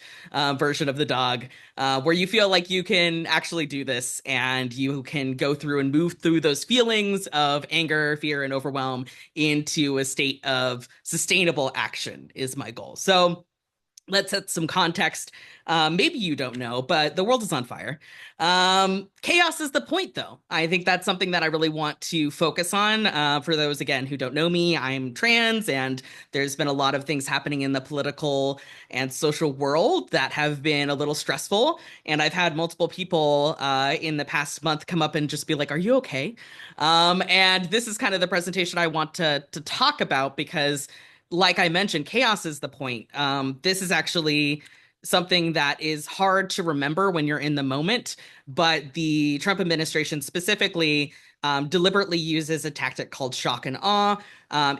version of the dog, where you feel like you can actually do this and you can go through and move through those feelings of anger, fear, and overwhelm into a state of sustainable action is my goal. So let's set some context. Maybe you don't know, but the world is on fire. Chaos is the point, though. I think that's something that I really want to focus on. For those, again, who don't know me, I'm trans, and there's been a lot of things happening in the political and social world that have been a little stressful. And I've had multiple people in the past month come up and just be like, "Are you okay?" And this is kind of the presentation I want to talk about because, like I mentioned, chaos is the point. This is actually something that is hard to remember when you're in the moment, but the Trump administration specifically deliberately uses a tactic called shock and awe.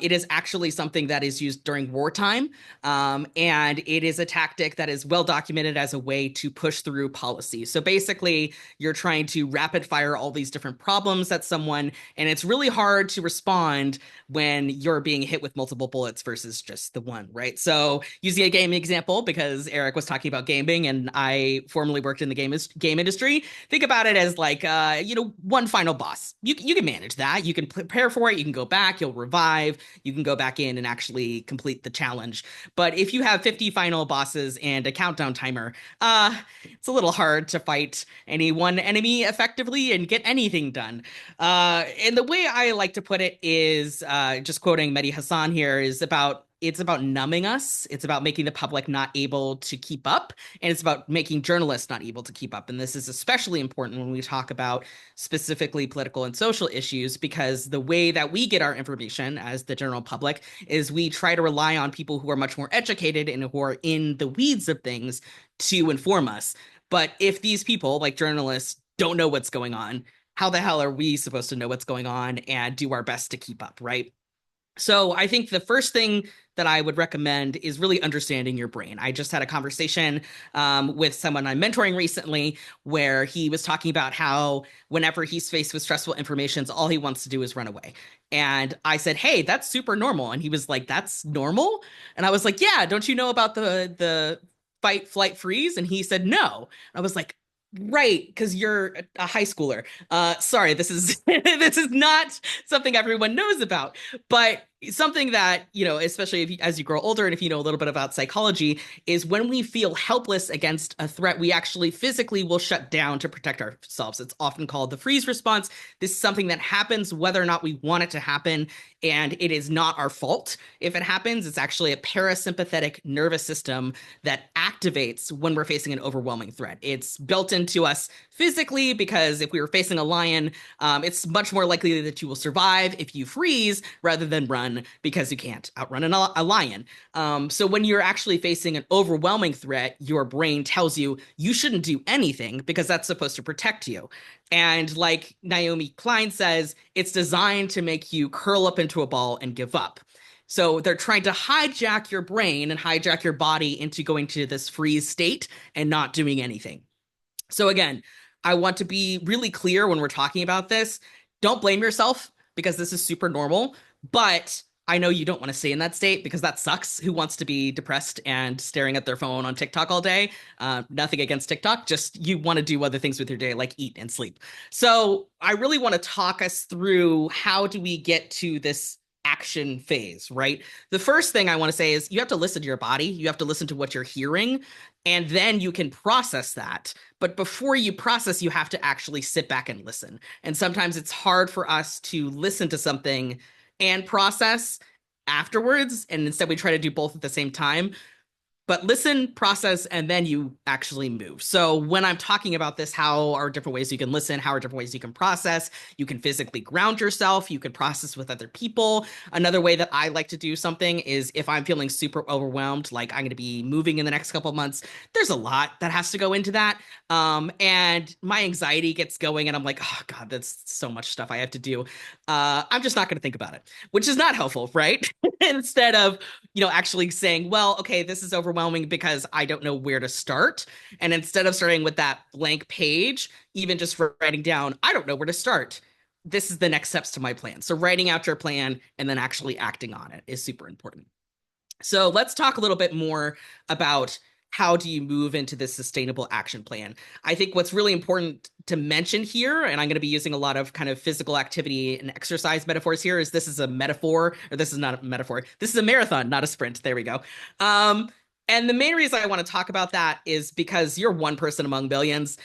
It is actually something that is used during wartime, and it is a tactic that is well documented as a way to push through policy. So basically, you're trying to rapid fire all these different problems at someone, and it's really hard to respond when you're being hit with multiple bullets versus just the one, right? So using a game example, because Erich was talking about gaming and I formerly worked in the game industry, think about it as like, one final boss. You can manage that. You can prepare for it. You can go back, you'll revive, you can go back in and actually complete the challenge. But if you have 50 final bosses and a countdown timer, it's a little hard to fight any one enemy effectively and get anything done. And the way I like to put it is, just quoting Mehdi Hassan here, it's about numbing us. It's about making the public not able to keep up. And it's about making journalists not able to keep up. And this is especially important when we talk about specifically political and social issues, because the way that we get our information as the general public is we try to rely on people who are much more educated and who are in the weeds of things to inform us. But if these people, like journalists, don't know what's going on, how the hell are we supposed to know what's going on and do our best to keep up, right? So I think the first thing that I would recommend is really understanding your brain. I just had a conversation with someone I'm mentoring recently where he was talking about how whenever he's faced with stressful information, all he wants to do is run away. And I said, "Hey, that's super normal." And he was like, "That's normal?" And I was like, "Yeah, don't you know about the fight, flight, freeze?" And he said, "No." I was like, "Right, because you're a high schooler. Sorry, this is this is not something everyone knows about, but something that, especially as you grow older and if you know a little bit about psychology, is when we feel helpless against a threat, we actually physically will shut down to protect ourselves. It's often called the freeze response. This is something that happens whether or not we want it to happen, and it is not our fault if it happens. It's actually a parasympathetic nervous system that activates when we're facing an overwhelming threat. It's built into us physically because if we were facing a lion, it's much more likely that you will survive if you freeze rather than run, because you can't outrun a lion. So when you're actually facing an overwhelming threat, your brain tells you you shouldn't do anything because that's supposed to protect you. And like Naomi Klein says, it's designed to make you curl up into a ball and give up. So they're trying to hijack your brain and hijack your body into going to this freeze state and not doing anything. So again, I want to be really clear when we're talking about this. Don't blame yourself because this is super normal, but I know you don't want to stay in that state because that sucks. Who wants to be depressed and staring at their phone on TikTok all day? Nothing against TikTok, just you want to do other things with your day like eat and sleep. So I really want to talk us through how do we get to this action phase, right? The first thing I want to say is you have to listen to your body. You have to listen to what you're hearing, and then you can process that. But before you process, you have to actually sit back and listen. And sometimes it's hard for us to listen to something and process afterwards. And instead we try to do both at the same time. But listen, process, and then you actually move. So when I'm talking about this, how are different ways you can listen? How are different ways you can process? You can physically ground yourself. You can process with other people. Another way that I like to do something is if I'm feeling super overwhelmed, like I'm going to be moving in the next couple of months, there's a lot that has to go into that. And my anxiety gets going and I'm like, oh God, that's so much stuff I have to do. I'm just not going to think about it, which is not helpful, right? Instead of, actually saying, well, okay, this is overwhelming because I don't know where to start. And instead of starting with that blank page, even just writing down, I don't know where to start. This is the next steps to my plan. So writing out your plan and then actually acting on it is super important. So let's talk a little bit more about how do you move into this sustainable action plan? I think what's really important to mention here, and I'm going to be using a lot of kind of physical activity and exercise metaphors here, is this is a metaphor, or this is not a metaphor. This is a marathon, not a sprint. There we go. And the main reason I want to talk about that is because you're one person among billions.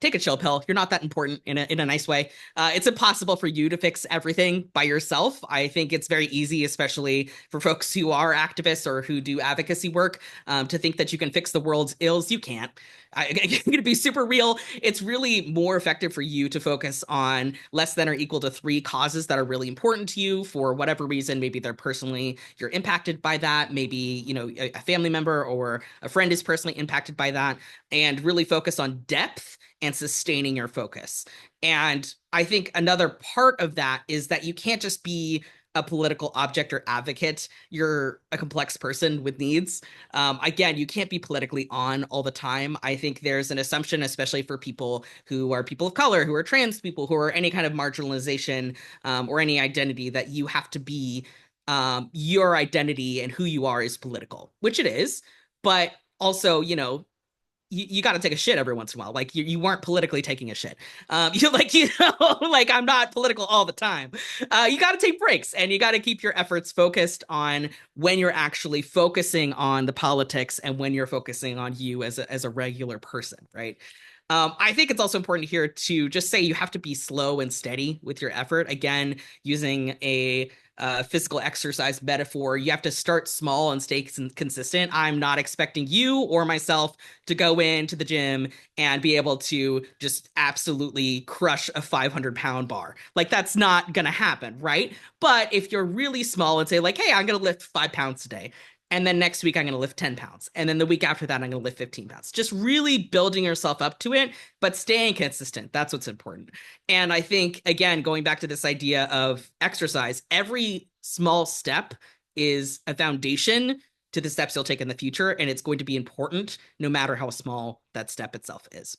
Take a chill pill. You're not that important in a nice way. It's impossible for you to fix everything by yourself. I think it's very easy, especially for folks who are activists or who do advocacy work, to think that you can fix the world's ills. You can't. I'm going to be super real. It's really more effective for you to focus on less than or equal to 3 causes that are really important to you for whatever reason. Maybe they're personally, you're impacted by that. Maybe, you know, a family member or a friend is personally impacted by that, and really focus on depth and sustaining your focus. And I think another part of that is that you can't just be a political object or advocate. You're a complex person with needs. Again, you can't be politically on all the time. I think there's an assumption, especially for people who are people of color, who are trans people, who are any kind of marginalization, or any identity, that you have to be, your identity and who you are is political, which it is. But also, you know, you got to take a shit every once in a while. Like you weren't politically taking a shit. You like, you know, like I'm not political all the time. You got to take breaks, and you got to keep your efforts focused on when you're actually focusing on the politics and when you're focusing on you as a regular person, right? I think it's also important here to just say you have to be slow and steady with your effort. Again, using a physical exercise metaphor, you have to start small and stay consistent. I'm not expecting you or myself to go into the gym and be able to just absolutely crush a 500-pound bar. Like, that's not going to happen, right? But if you're really small and say like, hey, I'm going to lift 5 pounds today, and then next week I'm going to lift 10 pounds, and then the week after that I'm going to lift 15 pounds, just really building yourself up to it, but staying consistent. That's what's important. And I think, again, going back to this idea of exercise, every small step is a foundation to the steps you'll take in the future, and it's going to be important no matter how small that step itself is.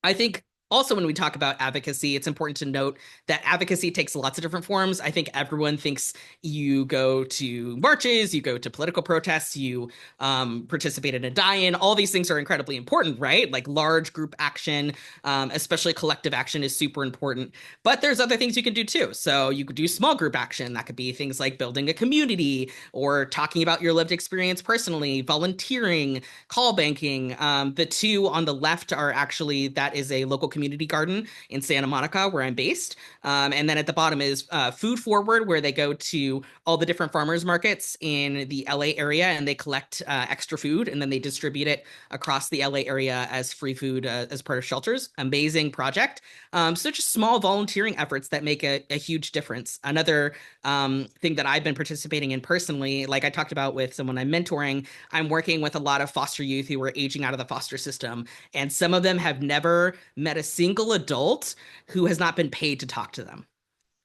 I think also when we talk about advocacy, it's important to note that advocacy takes lots of different forms. I think everyone thinks you go to marches, you go to political protests, you participate in a die-in. All these things are incredibly important, right? Like large group action, especially collective action, is super important. But there's other things you can do too. So you could do small group action. That could be things like building a community or talking about your lived experience personally, volunteering, call banking. The two on the left are actually, that is a local community garden in Santa Monica, where I'm based. And then at the bottom is Food Forward, where they go to all the different farmers markets in the LA area and they collect extra food, and then they distribute it across the LA area as free food as part of shelters. Amazing project. So just small volunteering efforts that make a huge difference. Another thing that I've been participating in personally, like I talked about with someone I'm mentoring, I'm working with a lot of foster youth who are aging out of the foster system, and some of them have never met a single adult who has not been paid to talk to them.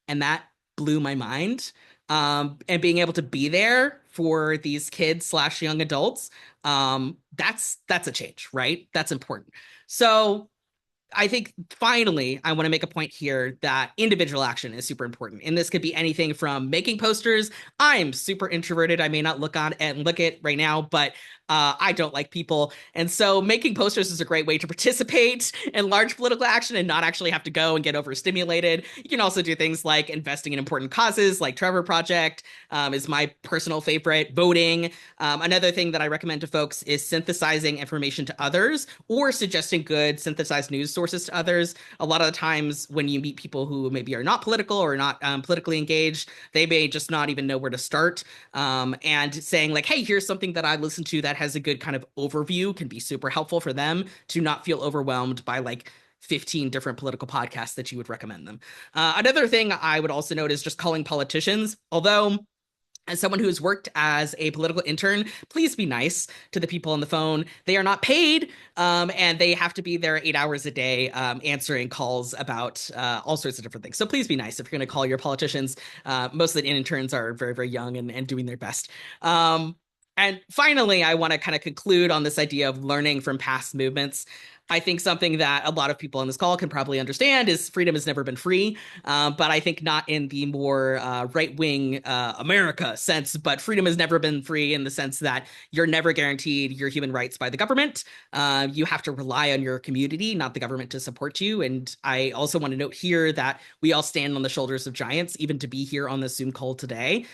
And that blew my mind. And being able to be there for these kids slash young adults, that's a change, right? That's important. So I think finally, I want to make a point here that individual action is super important. And this could be anything from making posters. I'm super introverted. I may not look at right now, but I don't like people. And so making posters is a great way to participate in large political action and not actually have to go and get overstimulated. You can also do things like investing in important causes, like Trevor Project is my personal favorite. Voting. Another thing that I recommend to folks is synthesizing information to others or suggesting good synthesized news sources to others. A lot of the times when you meet people who maybe are not political or not politically engaged, they may just not even know where to start. And saying like, hey, here's something that I listened to that has a good kind of overview can be super helpful for them to not feel overwhelmed by like 15 different political podcasts that you would recommend them. Another thing I would also note is just calling politicians. Although, as someone who has worked as a political intern, please be nice to the people on the phone. They are not paid, and they have to be there 8 hours a day answering calls about all sorts of different things. So please be nice if you're going to call your politicians. Most of the interns are very, very young and doing their best. And finally, I want to kind of conclude on this idea of learning from past movements. I think something that a lot of people on this call can probably understand is freedom has never been free, but I think not in the more right-wing America sense, but freedom has never been free in the sense that you're never guaranteed your human rights by the government. You have to rely on your community, not the government, to support you. And I also want to note here that we all stand on the shoulders of giants, even to be here on this Zoom call today.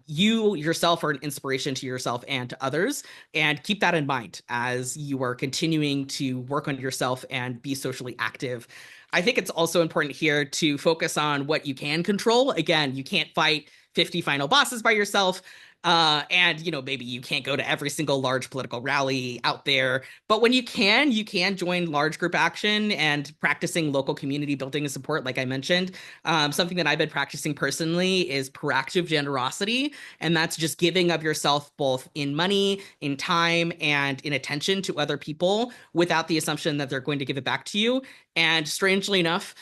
You yourself are an inspiration to yourself and to others, and keep that in mind as you are continuing to work on yourself and be socially active. I think it's also important here to focus on what you can control. Again, you can't fight 50 final bosses by yourself. And, you know, maybe you can't go to every single large political rally out there, but when you can join large group action and practicing local community building and support, like I mentioned. Something that I've been practicing personally is proactive generosity. And that's just giving of yourself both in money, in time, and in attention to other people without the assumption that they're going to give it back to you. And strangely enough,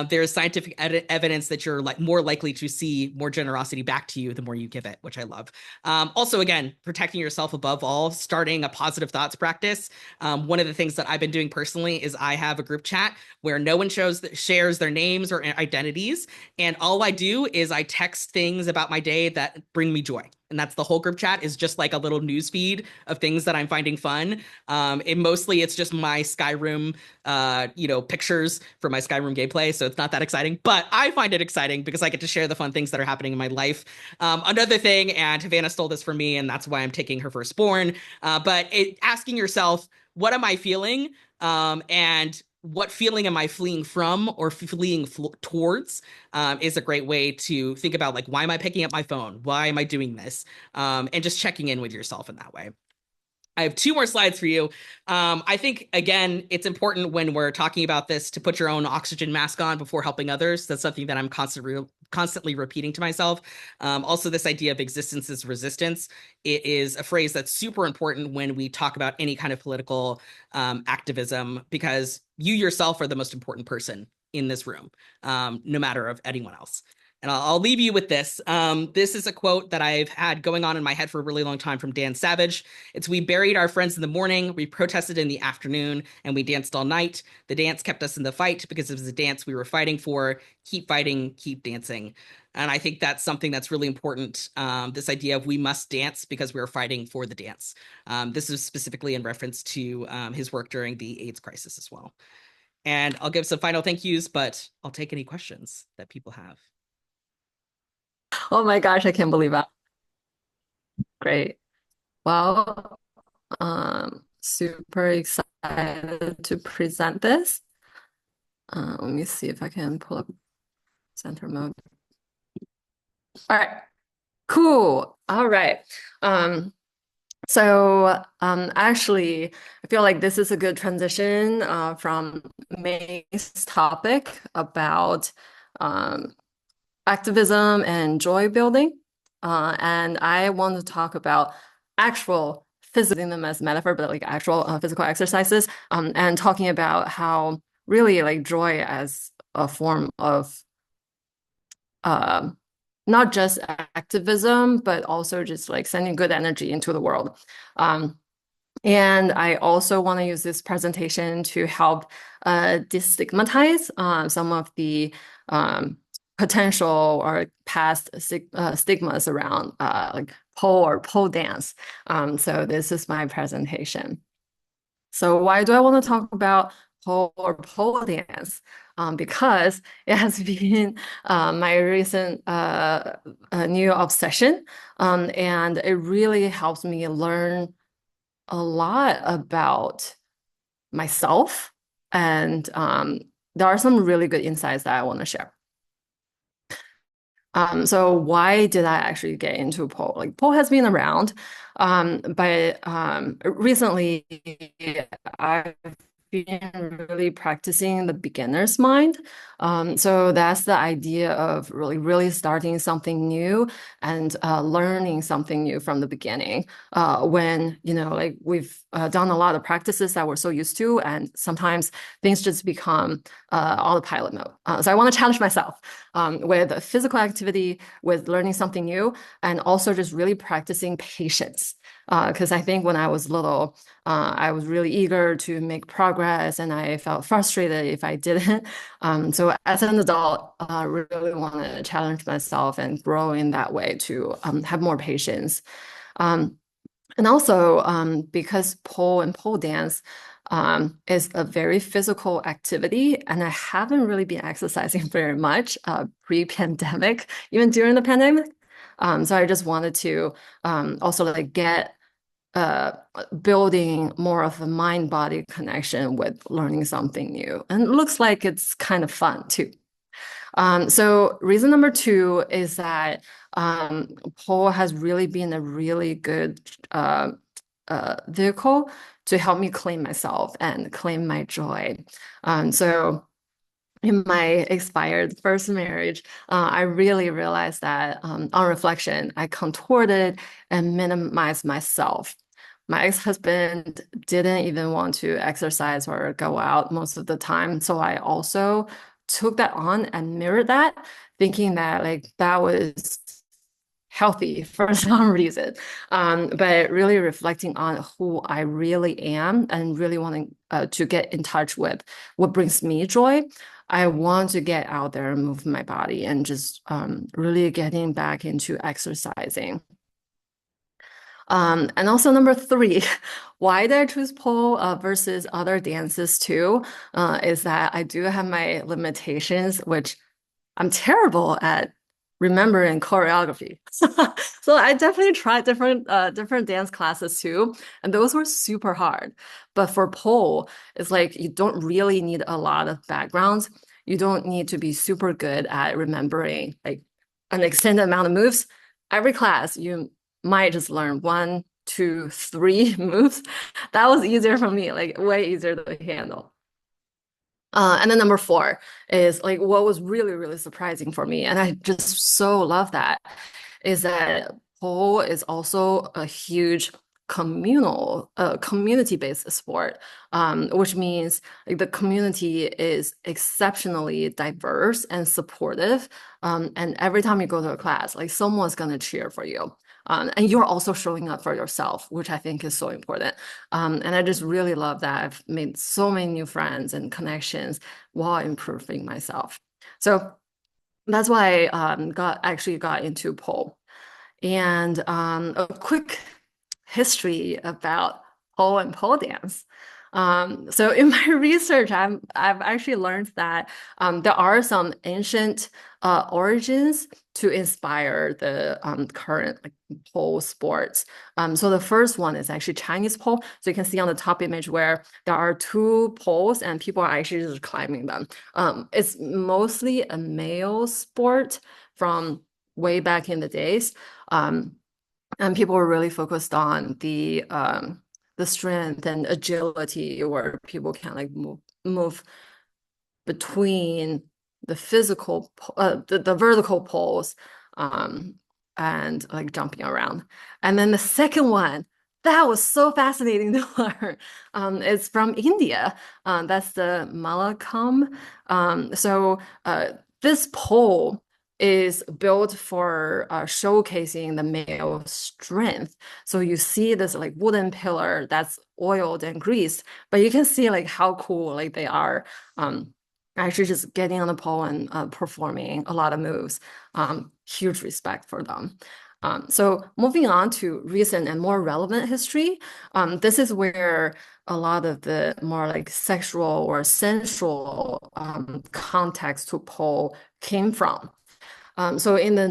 there's scientific evidence that you're more likely to see more generosity back to you the more you give it, which I love. Also, again, protecting yourself above all, starting a positive thoughts practice. One of the things that I've been doing personally is I have a group chat where no one shares their names or identities. And all I do is I text things about my day that bring me joy. And that's the whole group chat, is just like a little news feed of things that I'm finding fun. It's just my Skyrim, pictures for my Skyrim gameplay. So it's not that exciting, but I find it exciting because I get to share the fun things that are happening in my life. Another thing, and Havana stole this from me, and that's why I'm taking her firstborn. Asking yourself, what am I feeling? And what feeling am I fleeing from or fleeing towards is a great way to think about, like, why am I picking up my phone? Why am I doing this? And just checking in with yourself in that way. I have 2 more slides for you. I think, again, it's important when we're talking about this to put your own oxygen mask on before helping others. That's something that I'm constantly repeating to myself. Also, this idea of existence is resistance. It is a phrase that's super important when we talk about any kind of political activism, because you yourself are the most important person in this room, no matter of anyone else. And I'll leave you with this. This is a quote that I've had going on in my head for a really long time from Dan Savage. It's, "We buried our friends in the morning, we protested in the afternoon, and we danced all night. The dance kept us in the fight because it was a dance we were fighting for. Keep fighting, keep dancing." And I think that's something that's really important. This idea of we must dance because we're fighting for the dance. This is specifically in reference to his work during the AIDS crisis as well. And I'll give some final thank yous, but I'll take any questions that people have. Oh my gosh, I can't believe that. Great. Well, super excited to present this. Let me see if I can pull up center mode. All right, cool. All right. Actually, I feel like this is a good transition from May's topic about activism and joy building. And I want to talk about actual physical, them as metaphor, but like actual physical exercises, and talking about how really like joy as a form of not just activism, but also just like sending good energy into the world. And I also want to use this presentation to help destigmatize some of the potential or past stigmas around like pole or pole dance. So this is my presentation. So why do I want to talk about pole or pole dance? Because it has been my recent new obsession, and it really helps me learn a lot about myself. And there are some really good insights that I want to share. So why did I actually get into pole? Like, pole has been around, but recently I've been really practicing the beginner's mind. So that's the idea of really starting something new and learning something new from the beginning. When, like we've done a lot of practices that we're so used to, and sometimes things just become autopilot mode. So I want to challenge myself with physical activity, with learning something new, and also just really practicing patience. Because I think when I was little, I was really eager to make progress and I felt frustrated if I didn't. So as an adult, I really want to challenge myself and grow in that way to have more patience. Um, and also, because pole and pole dance is a very physical activity, and I haven't really been exercising very much pre-pandemic, even during the pandemic. So I just wanted to also like get uh, building more of a mind-body connection with learning something new. And it looks like it's kind of fun too. So reason number two is that pole has really been a really good vehicle to help me claim myself and claim my joy. So in my expired first marriage, I really realized that on reflection, I contorted and minimized myself. My ex-husband didn't even want to exercise or go out most of the time. So I also took that on and mirrored that, thinking that like that was healthy for some reason. But really reflecting on who I really am and really wanting to get in touch with what brings me joy. I want to get out there and move my body and just really getting back into exercising. And also number three, why did I choose pole versus other dances too, is that I do have my limitations, which I'm terrible at remembering choreography. So I definitely tried different dance classes too, and those were super hard. But for pole, it's like you don't really need a lot of backgrounds. You don't need to be super good at remembering like an extended amount of moves. Every class, you might just learn one, two, three moves. That was easier for me, like way easier to handle. And then number four is like what was really, really surprising for me, and I just so love that, is that pole is also a huge community-based sport, which means like the community is exceptionally diverse and supportive. And every time you go to a class, like someone's gonna cheer for you. And you're also showing up for yourself, which I think is so important. And I just really love that I've made so many new friends and connections while improving myself. So that's why I actually got into pole. And a quick history about pole and pole dance. So in my research, I've actually learned that there are some ancient origins to inspire the current like pole sports. So the first one is actually Chinese pole. So you can see on the top image where there are two poles and people are actually just climbing them. It's mostly a male sport from way back in the days. And people were really focused on the strength and agility where people can like move between the the vertical poles and like jumping around. And then the second one that was so fascinating to learn. It's from India. That's the Malakam. This pole is built for showcasing the male strength. So you see this like wooden pillar that's oiled and greased, but you can see like how cool like they are. Actually just getting on the pole and performing a lot of moves. Huge respect for them. So moving on to recent and more relevant history, this is where a lot of the more like sexual or sensual context to pole came from. So in the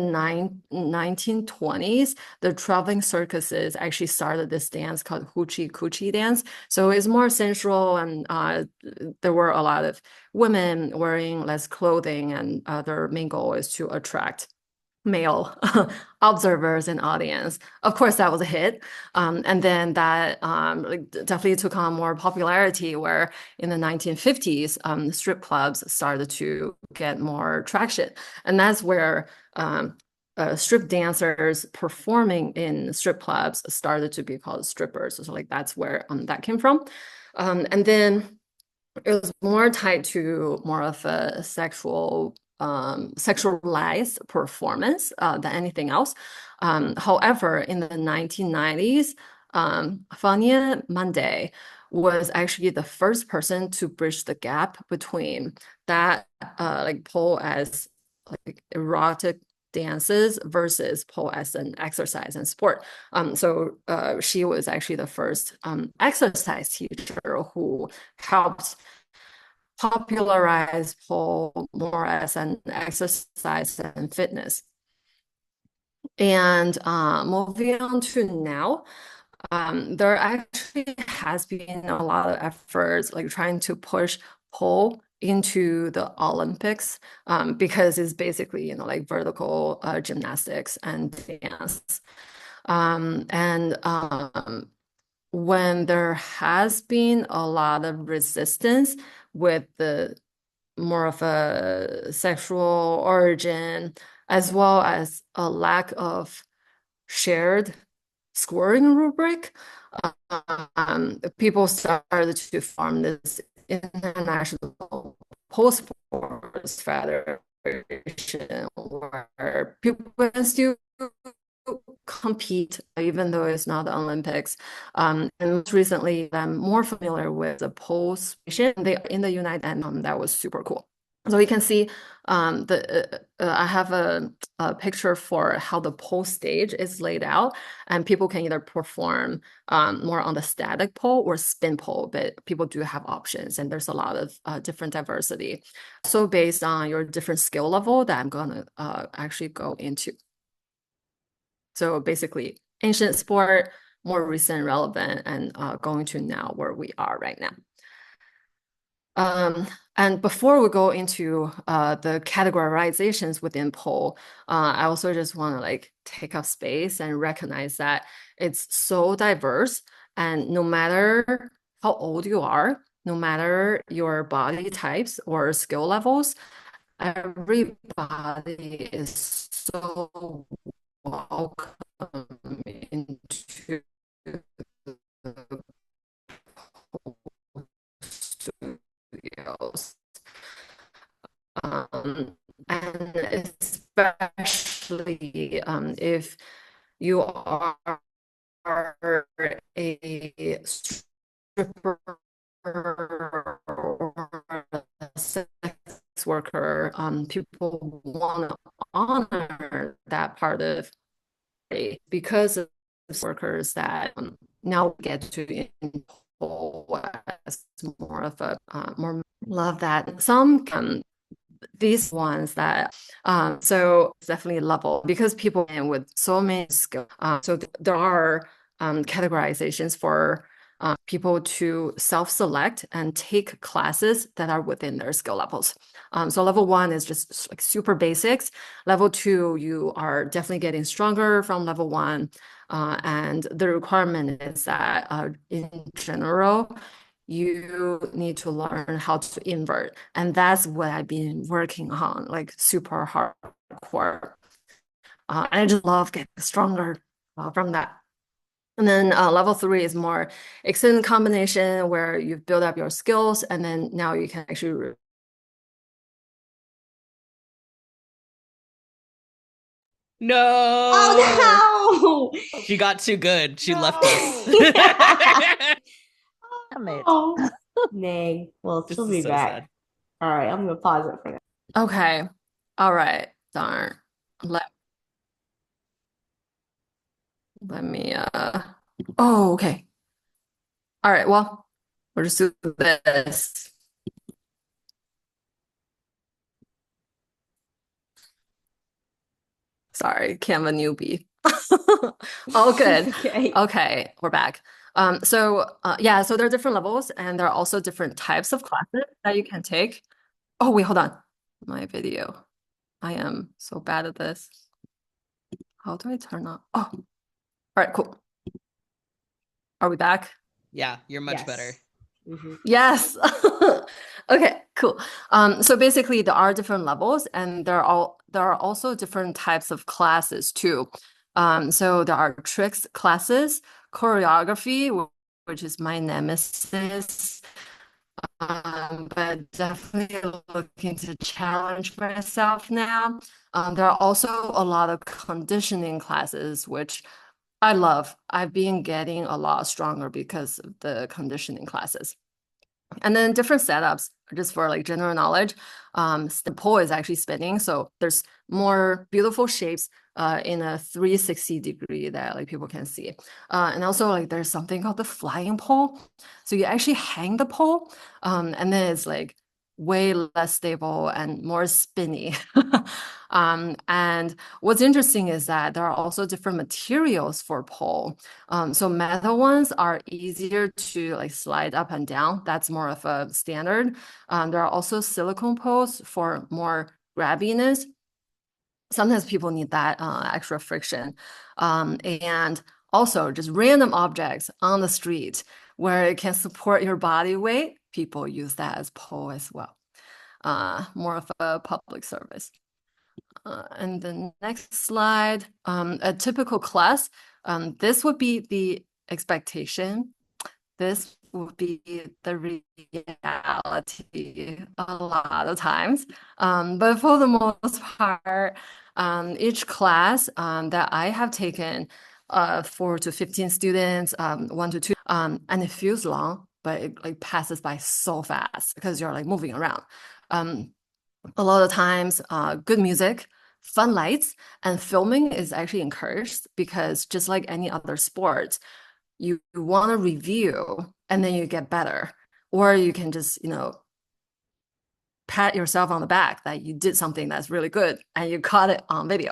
1920s, the traveling circuses actually started this dance called hoochie coochie dance. So it's more sensual, and there were a lot of women wearing less clothing, and their main goal is to attract male observers and audience. Of course, that was a hit. And then that definitely took on more popularity where in the 1950s, strip clubs started to get more traction. And that's where strip dancers performing in strip clubs started to be called strippers. So like that's where that came from. And then it was more tied to more of a sexualized performance than anything else. However, in the 1990s, Fania Monday was actually the first person to bridge the gap between that like pole as like erotic dances versus pole as an exercise and sport. So she was actually the first exercise teacher who helped popularize pole more as an exercise and fitness. And moving on to now, there actually has been a lot of efforts like trying to push pole into the Olympics because it's basically, you know, like vertical gymnastics and dance. When there has been a lot of resistance with the more of a sexual origin, as well as a lack of shared scoring rubric, people started to form this international pole sports federation where people can still compete even though it's not the Olympics. And most recently, I'm more familiar with the pole station in the United States, and that was super cool. So you can see I have a picture for how the pole stage is laid out, and people can either perform more on the static pole or spin pole, but people do have options, and there's a lot of different diversity. So based on your different skill level that I'm gonna actually go into. So basically, ancient sport, more recent, relevant, and going to now where we are right now. And before we go into the categorizations within pole, I also just want to like take up space and recognize that it's so diverse, and no matter how old you are, no matter your body types or skill levels, everybody is so welcome into the studios. And especially if you are a stripper or a sex worker, people want to honor that part of it because of workers that now get to as more of a more love that some these ones that so it's definitely level because people with so many skills. So there are categorizations for people to self-select and take classes that are within their skill levels. So level 1 is just like super basics. Level 2, you are definitely getting stronger from level 1. And the requirement is that in general, you need to learn how to invert. And that's what I've been working on, like super hardcore. And I just love getting stronger from that. And then level 3 is more extended combination where you've built up your skills, and then now you can actually No. Oh no! She got too good. She left No. us. Damn it. Oh, dang. Well, This she'll is be so back. sad. All right, I'm gonna pause it for now. Okay. All right. Darn. Let me oh, okay. All right, well, we'll just do this. Sorry, Canva newbie. All good. Okay. Okay, we're back. So yeah, so there are different levels, and there are also different types of classes that you can take. Oh, wait, hold on. My video. I am so bad at this. How do I turn on? Oh, all right, cool. Are we back? Yeah, you're much Yes. better. Mhm. Yes. Okay, cool. So basically there are different levels, and there are also different types of classes too. So there are tricks classes, choreography, which is my nemesis. But definitely looking to challenge myself now. There are also a lot of conditioning classes, which I've been getting a lot stronger because of the conditioning classes. And then different setups, just for like general knowledge. The pole is actually spinning, so there's more beautiful shapes in a 360-degree that like people can see. And also like there's something called the flying pole. So you actually hang the pole, and then it's like way less stable and more spinny. And what's interesting is that there are also different materials for pole. So metal ones are easier to like slide up and down. That's more of a standard. There are also silicone poles for more grabbiness. Sometimes people need that extra friction. And also just random objects on the street where it can support your body weight. People use that as pole as well. More of a public service. And the next slide, a typical class. This would be the expectation. This would be the reality a lot of times. But for the most part, each class that I have taken, 4 to 15 students, 1 to 2, and it feels long, but it like passes by so fast because you're like moving around. A lot of times, good music, fun lights, and filming is actually encouraged because just like any other sport, you want to review and then you get better. Or you can just, pat yourself on the back that you did something that's really good and you caught it on video.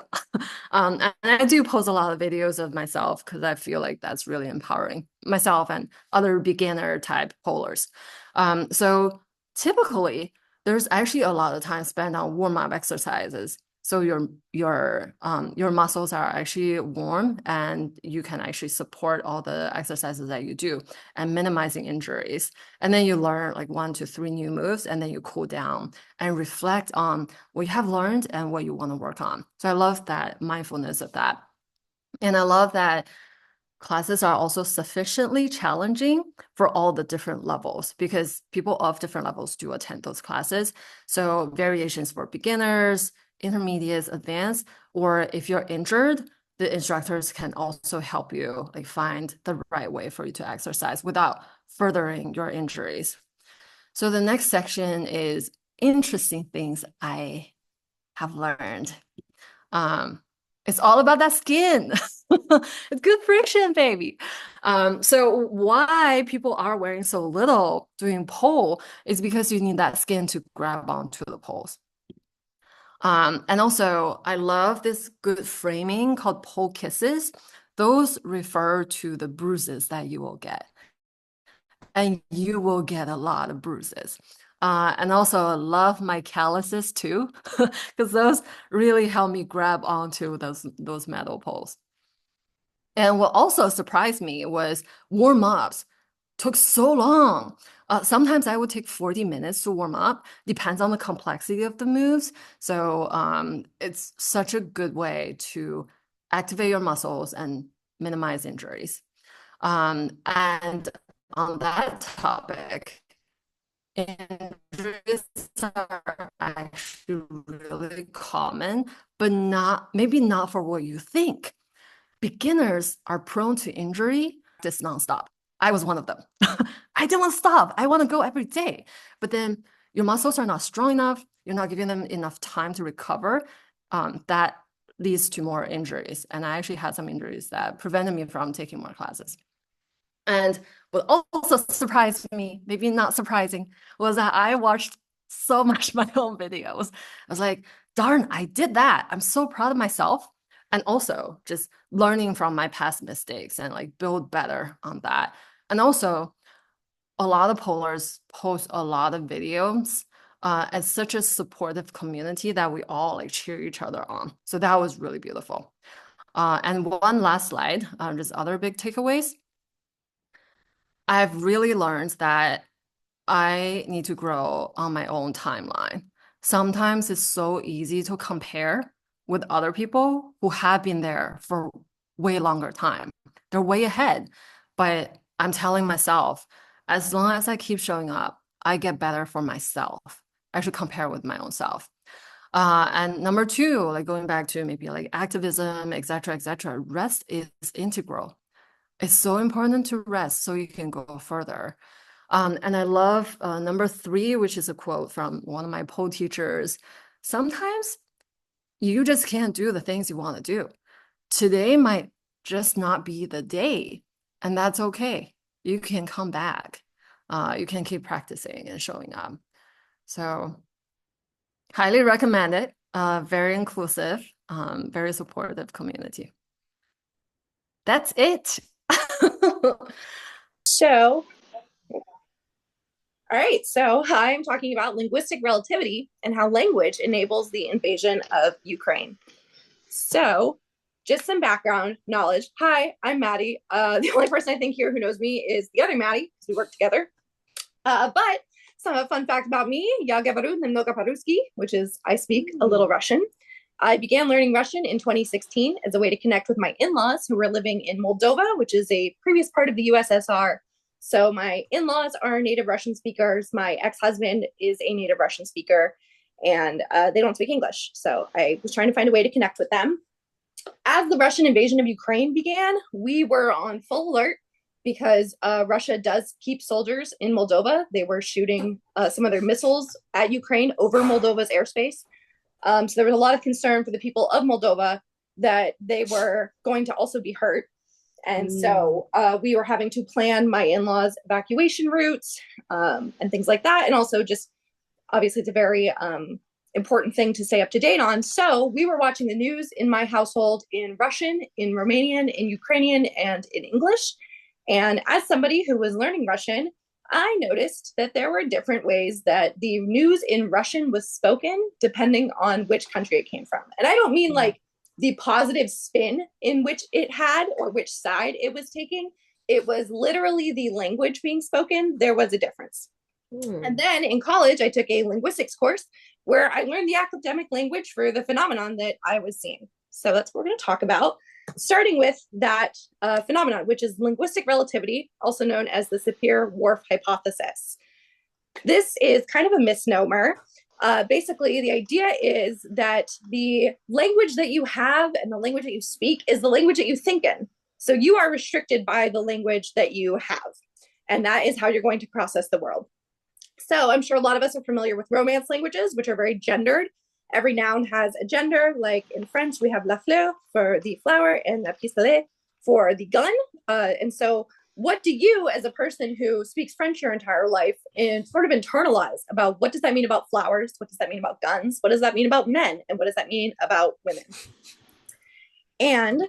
And I do post a lot of videos of myself because I feel like that's really empowering myself and other beginner type polars. So typically, there's actually a lot of time spent on warm-up exercises. So your muscles are actually warm and you can actually support all the exercises that you do and minimizing injuries. And then you learn like 1 to 3 new moves and then you cool down and reflect on what you have learned and what you want to work on. So I love that mindfulness of that. And I love that classes are also sufficiently challenging for all the different levels because people of different levels do attend those classes. So variations for beginners, intermediates, advanced, or if you're injured, the instructors can also help you like find the right way for you to exercise without furthering your injuries. So the next section is interesting things I have learned. It's all about that skin. It's good friction, baby. So why people are wearing so little doing pole is because you need that skin to grab onto the poles. And also, I love this good framing called pole kisses. Those refer to the bruises that you will get. And you will get a lot of bruises. And also, I love my calluses too, because those really help me grab onto those metal poles. And what also surprised me was warm-ups took so long. Sometimes I would take 40 minutes to warm up, depends on the complexity of the moves. So it's such a good way to activate your muscles and minimize injuries. And on that topic, injuries are actually really common, but maybe not for what you think. Beginners are prone to injury just nonstop. I was one of them. I didn't want to stop. I want to go every day. But then your muscles are not strong enough. You're not giving them enough time to recover. That leads to more injuries. And I actually had some injuries that prevented me from taking more classes. And what also surprised me, maybe not surprising, was that I watched so much my own videos. I was like, darn, I did that. I'm so proud of myself. And also just learning from my past mistakes and like build better on that. And also a lot of polars post a lot of videos as such a supportive community that we all like cheer each other on. So that was really beautiful. And one last slide, just other big takeaways. I've really learned that I need to grow on my own timeline. Sometimes it's so easy to compare with other people who have been there for way longer time. They're way ahead. But I'm telling myself, as long as I keep showing up, I get better for myself. I should compare with my own self. And number two, like going back to maybe like activism, etc., rest is integral. It's so important to rest so you can go further. And I love number three, which is a quote from one of my pole teachers. Sometimes you just can't do the things you want to do. Today might just not be the day, and that's okay. You can come back. You can keep practicing and showing up. So highly recommend it. Very inclusive, very supportive community. That's it. So, all right. So I'm talking about linguistic relativity and how language enables the invasion of Ukraine. So just some background knowledge. Hi, I'm Maddie. The only person I think here who knows me is the other Maddie, because we work together. But some fun fact about me, я говорю немного по-русски, which is I speak a little Russian. I began learning Russian in 2016 as a way to connect with my in-laws who were living in Moldova, which is a previous part of the USSR. So my in-laws are native Russian speakers. My ex-husband is a native Russian speaker, and they don't speak English. So I was trying to find a way to connect with them. As the Russian invasion of Ukraine began, we were on full alert because Russia does keep soldiers in Moldova. They were shooting some of their missiles at Ukraine over Moldova's airspace. So there was a lot of concern for the people of Moldova that they were going to also be hurt. And so we were having to plan my in-laws' evacuation routes and things like that. And also just, obviously, it's a very important thing to stay up to date on. So we were watching the news in my household in Russian, in Romanian, in Ukrainian, and in English. And as somebody who was learning Russian, I noticed that there were different ways that the news in Russian was spoken depending on which country it came from. And I don't mean like the positive spin in which it had or which side it was taking. It was literally the language being spoken. There was a difference. And then in college, I took a linguistics course where I learned the academic language for the phenomenon that I was seeing. So that's what we're going to talk about, starting with that phenomenon, which is linguistic relativity, also known as the Sapir-Whorf hypothesis. This is kind of a misnomer. Basically, the idea is that the language that you have and the language that you speak is the language that you think in. So you are restricted by the language that you have. And that is how you're going to process the world. So I'm sure a lot of us are familiar with Romance languages, which are very gendered. Every noun has a gender, like in French, we have la fleur for the flower and la pistolet for the gun. And so what do you, as a person who speaks French your entire life, and sort of internalize about what does that mean about flowers? What does that mean about guns? What does that mean about men? And what does that mean about women? And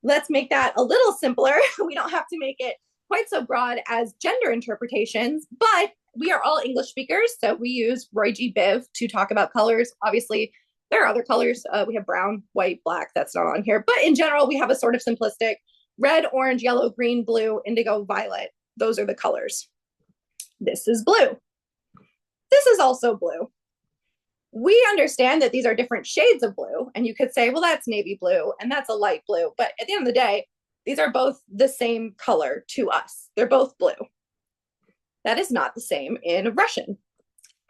let's make that a little simpler. We don't have to make it quite so broad as gender interpretations, but we are all English speakers, so we use Roy G. Biv to talk about colors. Obviously, there are other colors. We have brown, white, black. That's not on here. But in general, we have a sort of simplistic red, orange, yellow, green, blue, indigo, violet. Those are the colors. This is blue. This is also blue. We understand that these are different shades of blue, and you could say, well, that's navy blue, and that's a light blue. But at the end of the day, these are both the same color to us. They're both blue. That is not the same in Russian.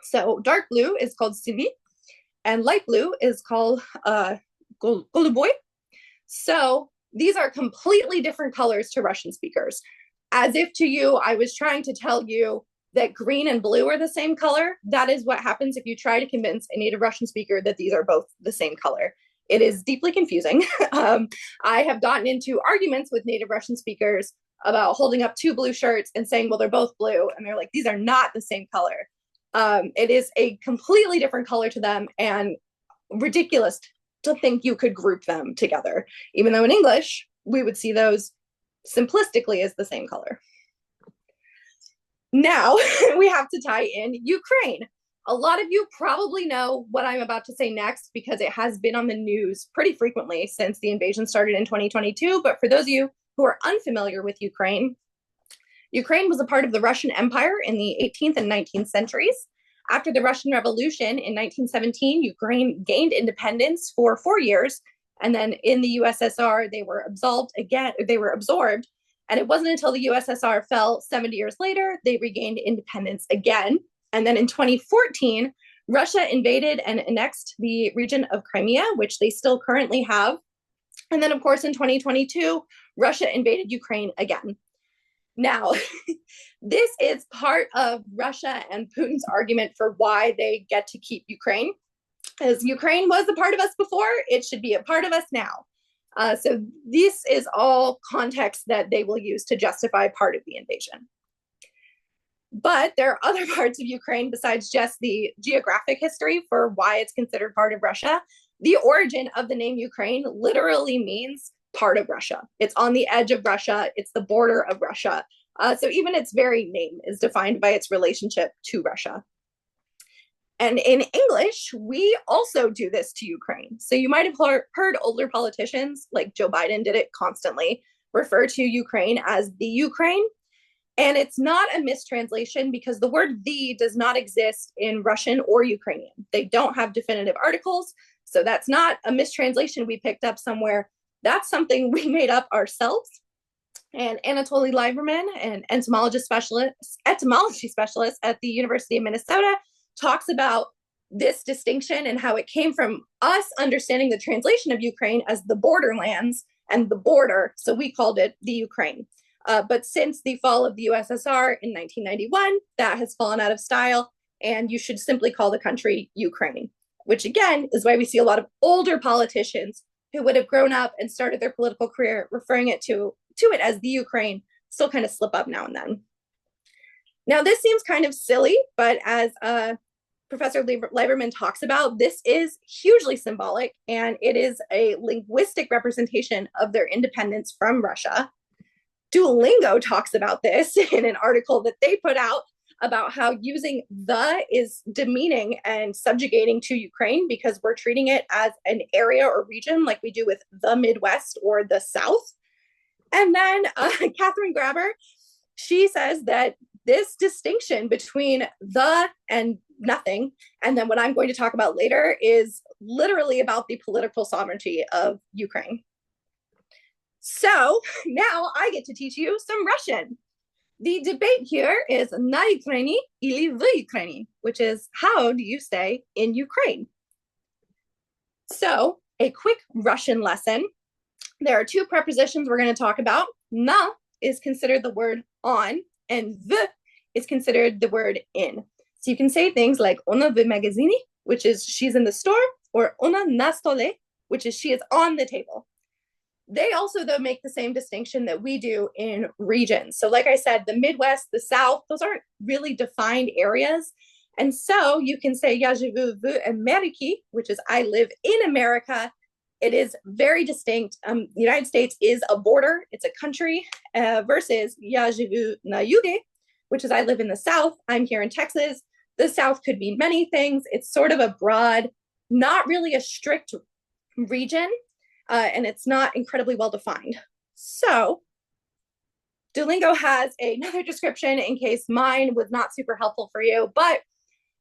So dark blue is called sivy, and light blue is called goluboy. So these are completely different colors to Russian speakers. As if to you, I was trying to tell you that green and blue are the same color. That is what happens if you try to convince a native Russian speaker that these are both the same color. It is deeply confusing. I have gotten into arguments with native Russian speakers about holding up two blue shirts and saying, well, they're both blue. And they're like, these are not the same color. It is a completely different color to them and ridiculous to think you could group them together, even though in English, we would see those simplistically as the same color. Now we have to tie in Ukraine. A lot of you probably know what I'm about to say next because it has been on the news pretty frequently since the invasion started in 2022. But for those of you who are unfamiliar with Ukraine, Ukraine was a part of the Russian Empire in the 18th and 19th centuries. After the Russian Revolution in 1917, Ukraine gained independence for 4 years. And then in the USSR, they were absorbed. And it wasn't until the USSR fell 70 years later, they regained independence again. And then in 2014, Russia invaded and annexed the region of Crimea, which they still currently have. And then, of course, in 2022, Russia invaded Ukraine again. Now, this is part of Russia and Putin's argument for why they get to keep Ukraine. As Ukraine was a part of us before, it should be a part of us now. So this is all context that they will use to justify part of the invasion. But there are other parts of Ukraine besides just the geographic history for why it's considered part of Russia. The origin of the name Ukraine literally means part of Russia. It's on the edge of Russia. It's the border of Russia. So even its very name is defined by its relationship to Russia. And in English, we also do this to Ukraine. So you might have heard older politicians, like Joe Biden did it constantly, refer to Ukraine as the Ukraine. And it's not a mistranslation because the word "the" does not exist in Russian or Ukrainian. They don't have definitive articles. So that's not a mistranslation we picked up somewhere. That's something we made up ourselves. And Anatoly Lieberman, an etymology specialist at the University of Minnesota, talks about this distinction and how it came from us understanding the translation of Ukraine as the borderlands and the border. So we called it the Ukraine. But since the fall of the USSR in 1991, that has fallen out of style, and you should simply call the country Ukraine, which again is why we see a lot of older politicians who would have grown up and started their political career referring to it as the Ukraine still kind of slip up now and then. Now, this seems kind of silly, but as Professor Lieberman talks about, this is hugely symbolic, and it is a linguistic representation of their independence from Russia. Duolingo talks about this in an article that they put out about how using "the" is demeaning and subjugating to Ukraine because we're treating it as an area or region like we do with the Midwest or the South. And then Catherine Graber, she says that this distinction between "the" and "nothing," and then what I'm going to talk about later, is literally about the political sovereignty of Ukraine. So now I get to teach you some Russian. The debate here is "Na Ukraini ili v Ukraini," which is how do you say in Ukraine? So a quick Russian lesson. There are two prepositions we're going to talk about. Na is considered the word on, and v is considered the word in. So you can say things like "Ona v magazini," which is she's in the store, or "Ona na stole," which is she is on the table. They also, though, make the same distinction that we do in regions. So like I said, the Midwest, the South, those aren't really defined areas. And so you can say "Я живу в Америке," which is I live in America. It is very distinct. The United States is a border. It's a country versus "Я живу на юге," which is I live in the South. I'm here in Texas. The South could mean many things. It's sort of a broad, not really a strict region. And it's not incredibly well defined. So Duolingo has another description in case mine was not super helpful for you, but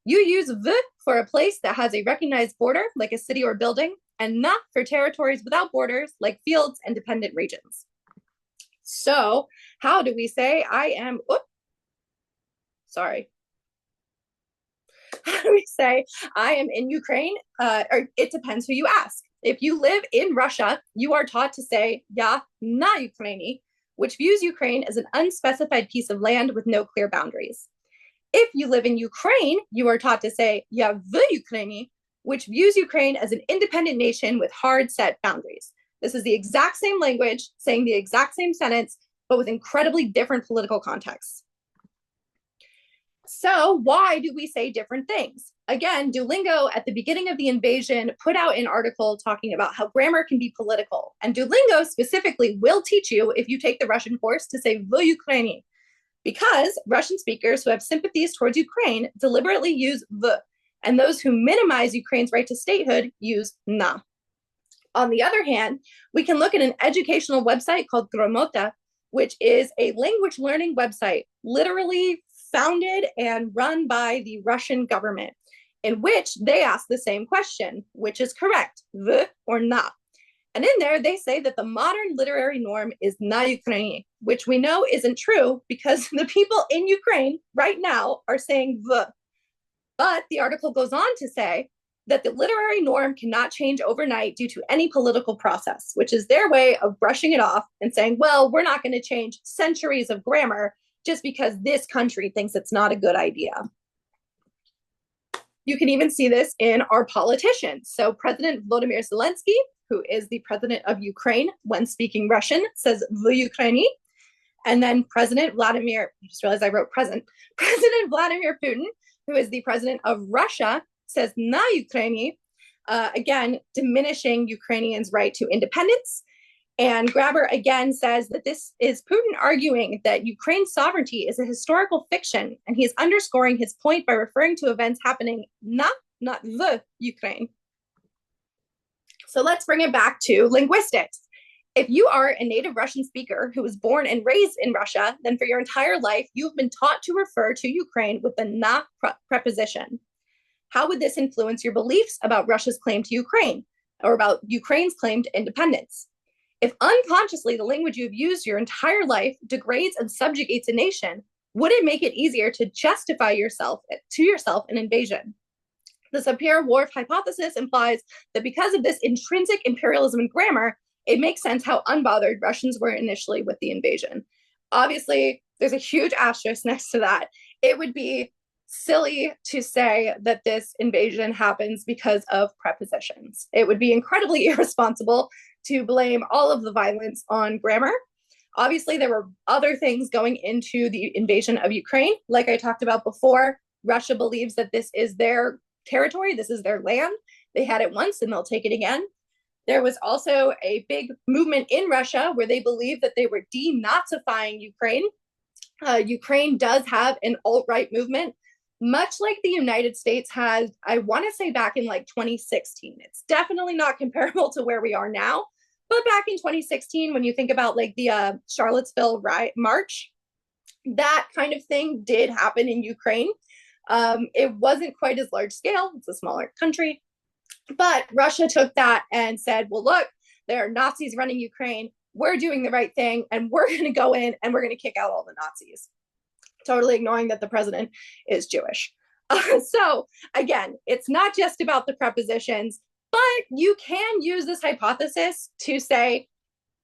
you use "v" for a place that has a recognized border, like a city or building, and "na" for territories without borders, like fields and dependent regions. So how do we say I am, how do we say I am in Ukraine? Or it depends who you ask. If you live in Russia, you are taught to say "Ya na Ukraini," which views Ukraine as an unspecified piece of land with no clear boundaries. If you live in Ukraine, you are taught to say "Ya v Ukraini," which views Ukraine as an independent nation with hard set boundaries. This is the exact same language, saying the exact same sentence, but with incredibly different political contexts. So why do we say different things? Again, Duolingo at the beginning of the invasion put out an article talking about how grammar can be political. And Duolingo specifically will teach you, if you take the Russian course, to say "v Ukraini," because Russian speakers who have sympathies towards Ukraine deliberately use "v," and those who minimize Ukraine's right to statehood use "na." On the other hand, we can look at an educational website called Gromota, which is a language learning website, literally founded and run by the Russian government, in which they ask the same question, which is correct, "v" or "na." And in there, they say that the modern literary norm is "na Ukraini," which we know isn't true because the people in Ukraine right now are saying "v." But the article goes on to say that the literary norm cannot change overnight due to any political process, which is their way of brushing it off and saying, well, we're not going to change centuries of grammar just because this country thinks it's not a good idea. You can even see this in our politicians. So President Volodymyr Zelensky, who is the president of Ukraine, when speaking Russian, says "v Ukraini." And then President Vladimir, I just realized I wrote President Vladimir Putin, who is the president of Russia, says "na Ukraini," again, diminishing Ukrainians' right to independence. And Graber again says that this is Putin arguing that Ukraine's sovereignty is a historical fiction, and he is underscoring his point by referring to events happening not the Ukraine. So let's bring it back to linguistics. If you are a native Russian speaker who was born and raised in Russia, then for your entire life, you've been taught to refer to Ukraine with the na preposition. How would this influence your beliefs about Russia's claim to Ukraine or about Ukraine's claim to independence? If unconsciously the language you've used your entire life degrades and subjugates a nation, would it make it easier to justify yourself an invasion? The Sapir-Whorf hypothesis implies that because of this intrinsic imperialism in grammar, it makes sense how unbothered Russians were initially with the invasion. Obviously, there's a huge asterisk next to that. It would be silly to say that this invasion happens because of prepositions. It would be incredibly irresponsible to blame all of the violence on grammar. Obviously, there were other things going into the invasion of Ukraine. Like I talked about before, Russia believes that this is their territory, this is their land. They had it once and they'll take it again. There was also a big movement in Russia where they believed that they were denazifying Ukraine. Ukraine does have an alt-right movement, much like the United States had, I want to say back in like 2016. It's definitely not comparable to where we are now. But back in 2016, when you think about like the Charlottesville March, that kind of thing did happen in Ukraine. It wasn't quite as large scale. It's a smaller country. But Russia took that and said, well, look, there are Nazis running Ukraine. We're doing the right thing. And we're going to go in and we're going to kick out all the Nazis. Totally ignoring that the president is Jewish. So again, it's not just about the prepositions, but you can use this hypothesis to say,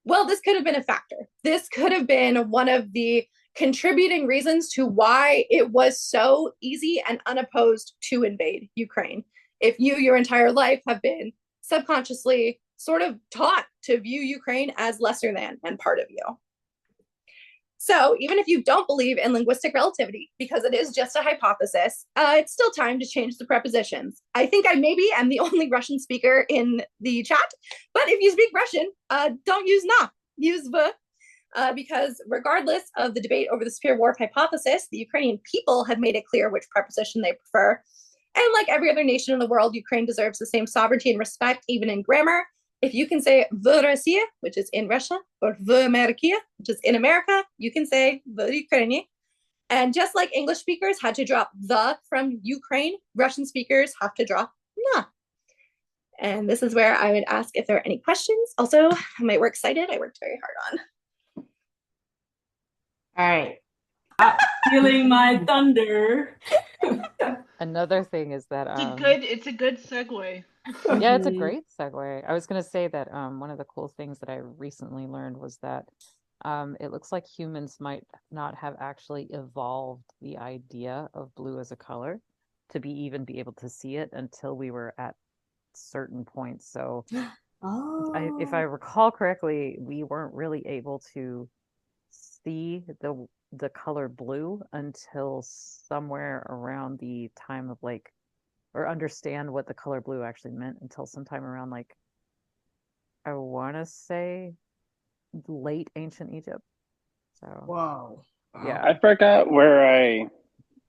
well, this could have been a factor. This could have been one of the contributing reasons to why it was so easy and unopposed to invade Ukraine. If you, your entire life, have been subconsciously sort of taught to view Ukraine as lesser than and part of you. So even if you don't believe in linguistic relativity, because it is just a hypothesis, it's still time to change the prepositions. I think I maybe am the only Russian speaker in the chat, but if you speak Russian, don't use na, use v, because regardless of the debate over the Sapir-Whorf hypothesis, the Ukrainian people have made it clear which preposition they prefer. And like every other nation in the world, Ukraine deserves the same sovereignty and respect, even in grammar. If you can say v Россия, which is in Russia, or v America, which is in America, you can say v Ukraini. And just like English speakers had to drop the from Ukraine, Russian speakers have to drop na. And this is where I would ask if there are any questions. Also, my work cited, I worked very hard on. All right. Stealing my thunder. Another thing is that It's a good segue. yeah, it's a great segue. I was going to say that one of the cool things that I recently learned was that it looks like humans might not have actually evolved the idea of blue as a color to be able to see it until we were at certain points. So if I recall correctly, we weren't really able to see the color blue until somewhere around the time of or understand what the color blue actually meant until sometime around I want to say late ancient Egypt. So Whoa. yeah, I forgot where I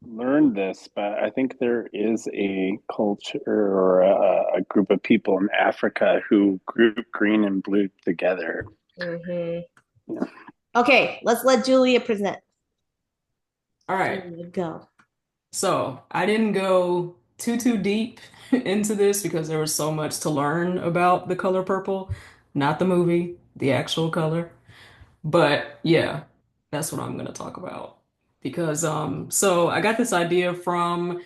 learned this, but I think there is a culture or a group of people in Africa who group green and blue together. Mm-hmm. Yeah. Okay, let's let Julia present. All right. Julia, go. So I didn't go too deep into this because there was so much to learn about the color purple, not the movie, the actual color. But yeah, that's what I'm gonna talk about. Because so I got this idea from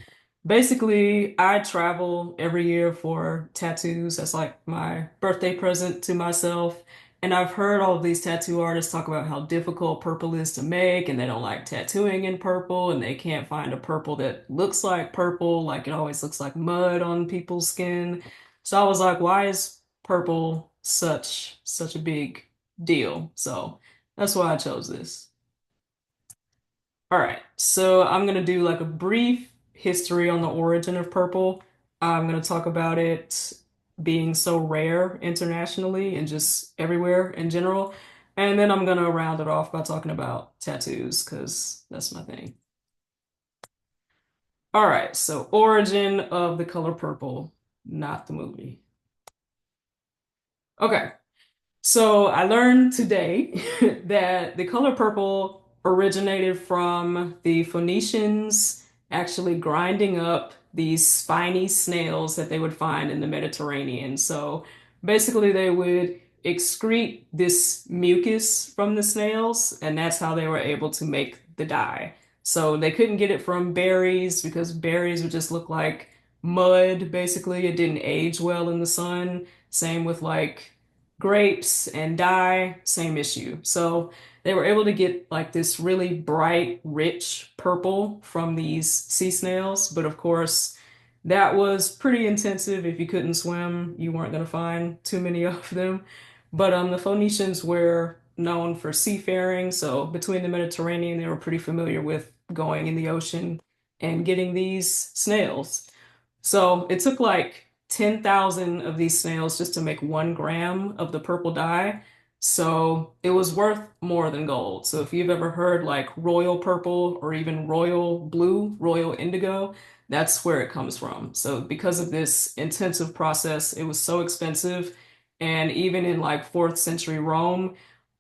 Basically, I travel every year for tattoos. That's like my birthday present to myself. And I've heard all of these tattoo artists talk about how difficult purple is to make, and they don't like tattooing in purple, and they can't find a purple that looks like purple, like it always looks like mud on people's skin. So I was like, why is purple such a big deal? So that's why I chose this. All right, so I'm gonna do like a brief history on the origin of purple. I'm gonna talk about it being so rare internationally and just everywhere in general. And then I'm gonna round it off by talking about tattoos, because that's my thing. All right, so origin of the color purple, not the movie. Okay. So I learned today that the color purple originated from the Phoenicians actually grinding up these spiny snails that they would find in the Mediterranean. So basically, they would excrete this mucus from the snails, and that's how they were able to make the dye. So they couldn't get it from berries because berries would just look like mud, basically. It didn't age well in the sun. Same with like grapes and dye, same issue. So they were able to get like this really bright, rich purple from these sea snails. But of course, that was pretty intensive. If you couldn't swim, you weren't going to find too many of them. But the Phoenicians were known for seafaring. So between the Mediterranean, they were pretty familiar with going in the ocean and getting these snails. So it took like 10,000 of these snails just to make 1 gram of the purple dye. So it was worth more than gold. So if you've ever heard like royal purple or even royal blue, royal indigo, that's where it comes from. So because of this intensive process, it was so expensive. And even in like 4th century Rome,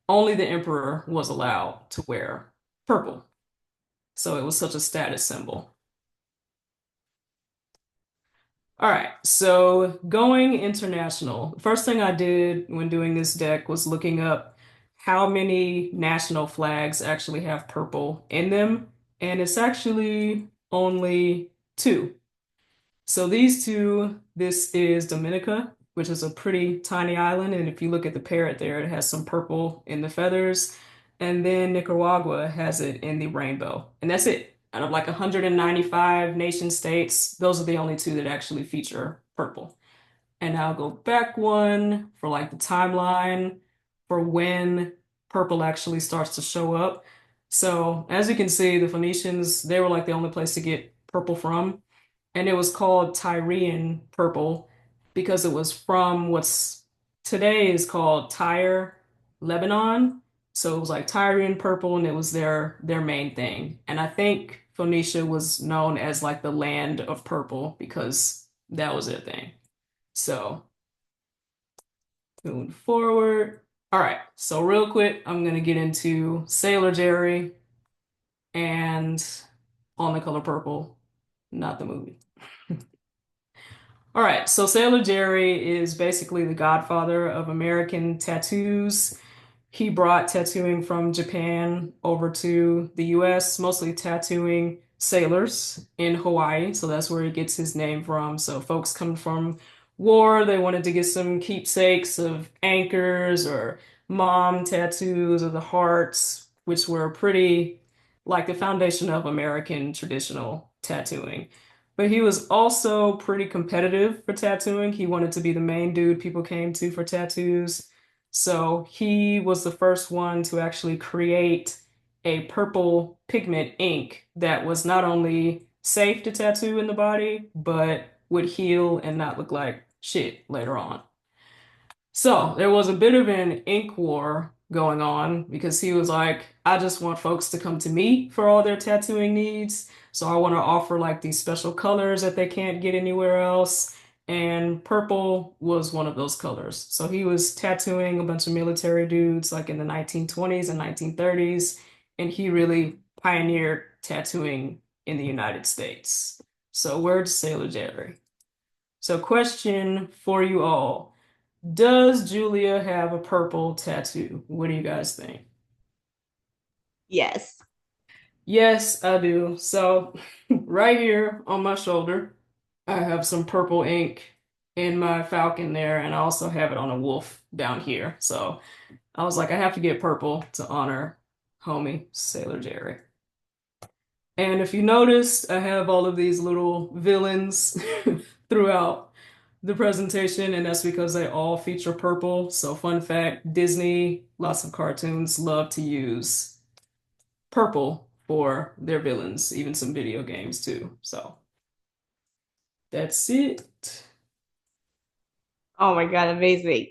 only the emperor was allowed to wear purple. So it was such a status symbol. All right, so going international. First thing I did when doing this deck was looking up how many national flags actually have purple in them, and it's actually only two. So these two, this is Dominica, which is a pretty tiny island, and if you look at the parrot there, it has some purple in the feathers, and then Nicaragua has it in the rainbow, and that's it. Out of like 195 nation states, those are the only two that actually feature purple. And I'll go back one for like the timeline for when purple actually starts to show up. So as you can see, the Phoenicians, they were like the only place to get purple from. And it was called Tyrian purple because it was from what's today is called Tyre, Lebanon. So it was like Tyrian purple, and it was their main thing. And I think Phoenicia was known as like the land of purple because that was their thing. So moving forward. All right, so real quick, I'm gonna get into Sailor Jerry and On the Color Purple, not the movie. All right, so Sailor Jerry is basically the godfather of American tattoos. He brought tattooing from Japan over to the US, mostly tattooing sailors in Hawaii. So that's where he gets his name from. So folks come from war, they wanted to get some keepsakes of anchors or mom tattoos of the hearts, which were pretty like the foundation of American traditional tattooing. But he was also pretty competitive for tattooing. He wanted to be the main dude people came to for tattoos. So he was the first one to actually create a purple pigment ink that was not only safe to tattoo in the body, but would heal and not look like shit later on. So there was a bit of an ink war going on because he was like, I just want folks to come to me for all their tattooing needs. So I want to offer like these special colors that they can't get anywhere else. And purple was one of those colors. So he was tattooing a bunch of military dudes like in the 1920s and 1930s. And he really pioneered tattooing in the United States. So where's Sailor Jerry? So question for you all. Does Julia have a purple tattoo? What do you guys think? Yes. Yes, I do. So right here on my shoulder, I have some purple ink in my falcon there, and I also have it on a wolf down here. So I was like, I have to get purple to honor homie Sailor Jerry. And if you noticed, I have all of these little villains throughout the presentation, and that's because they all feature purple. So fun fact, Disney, lots of cartoons love to use purple for their villains, even some video games too. So that's it. Oh my god, amazing.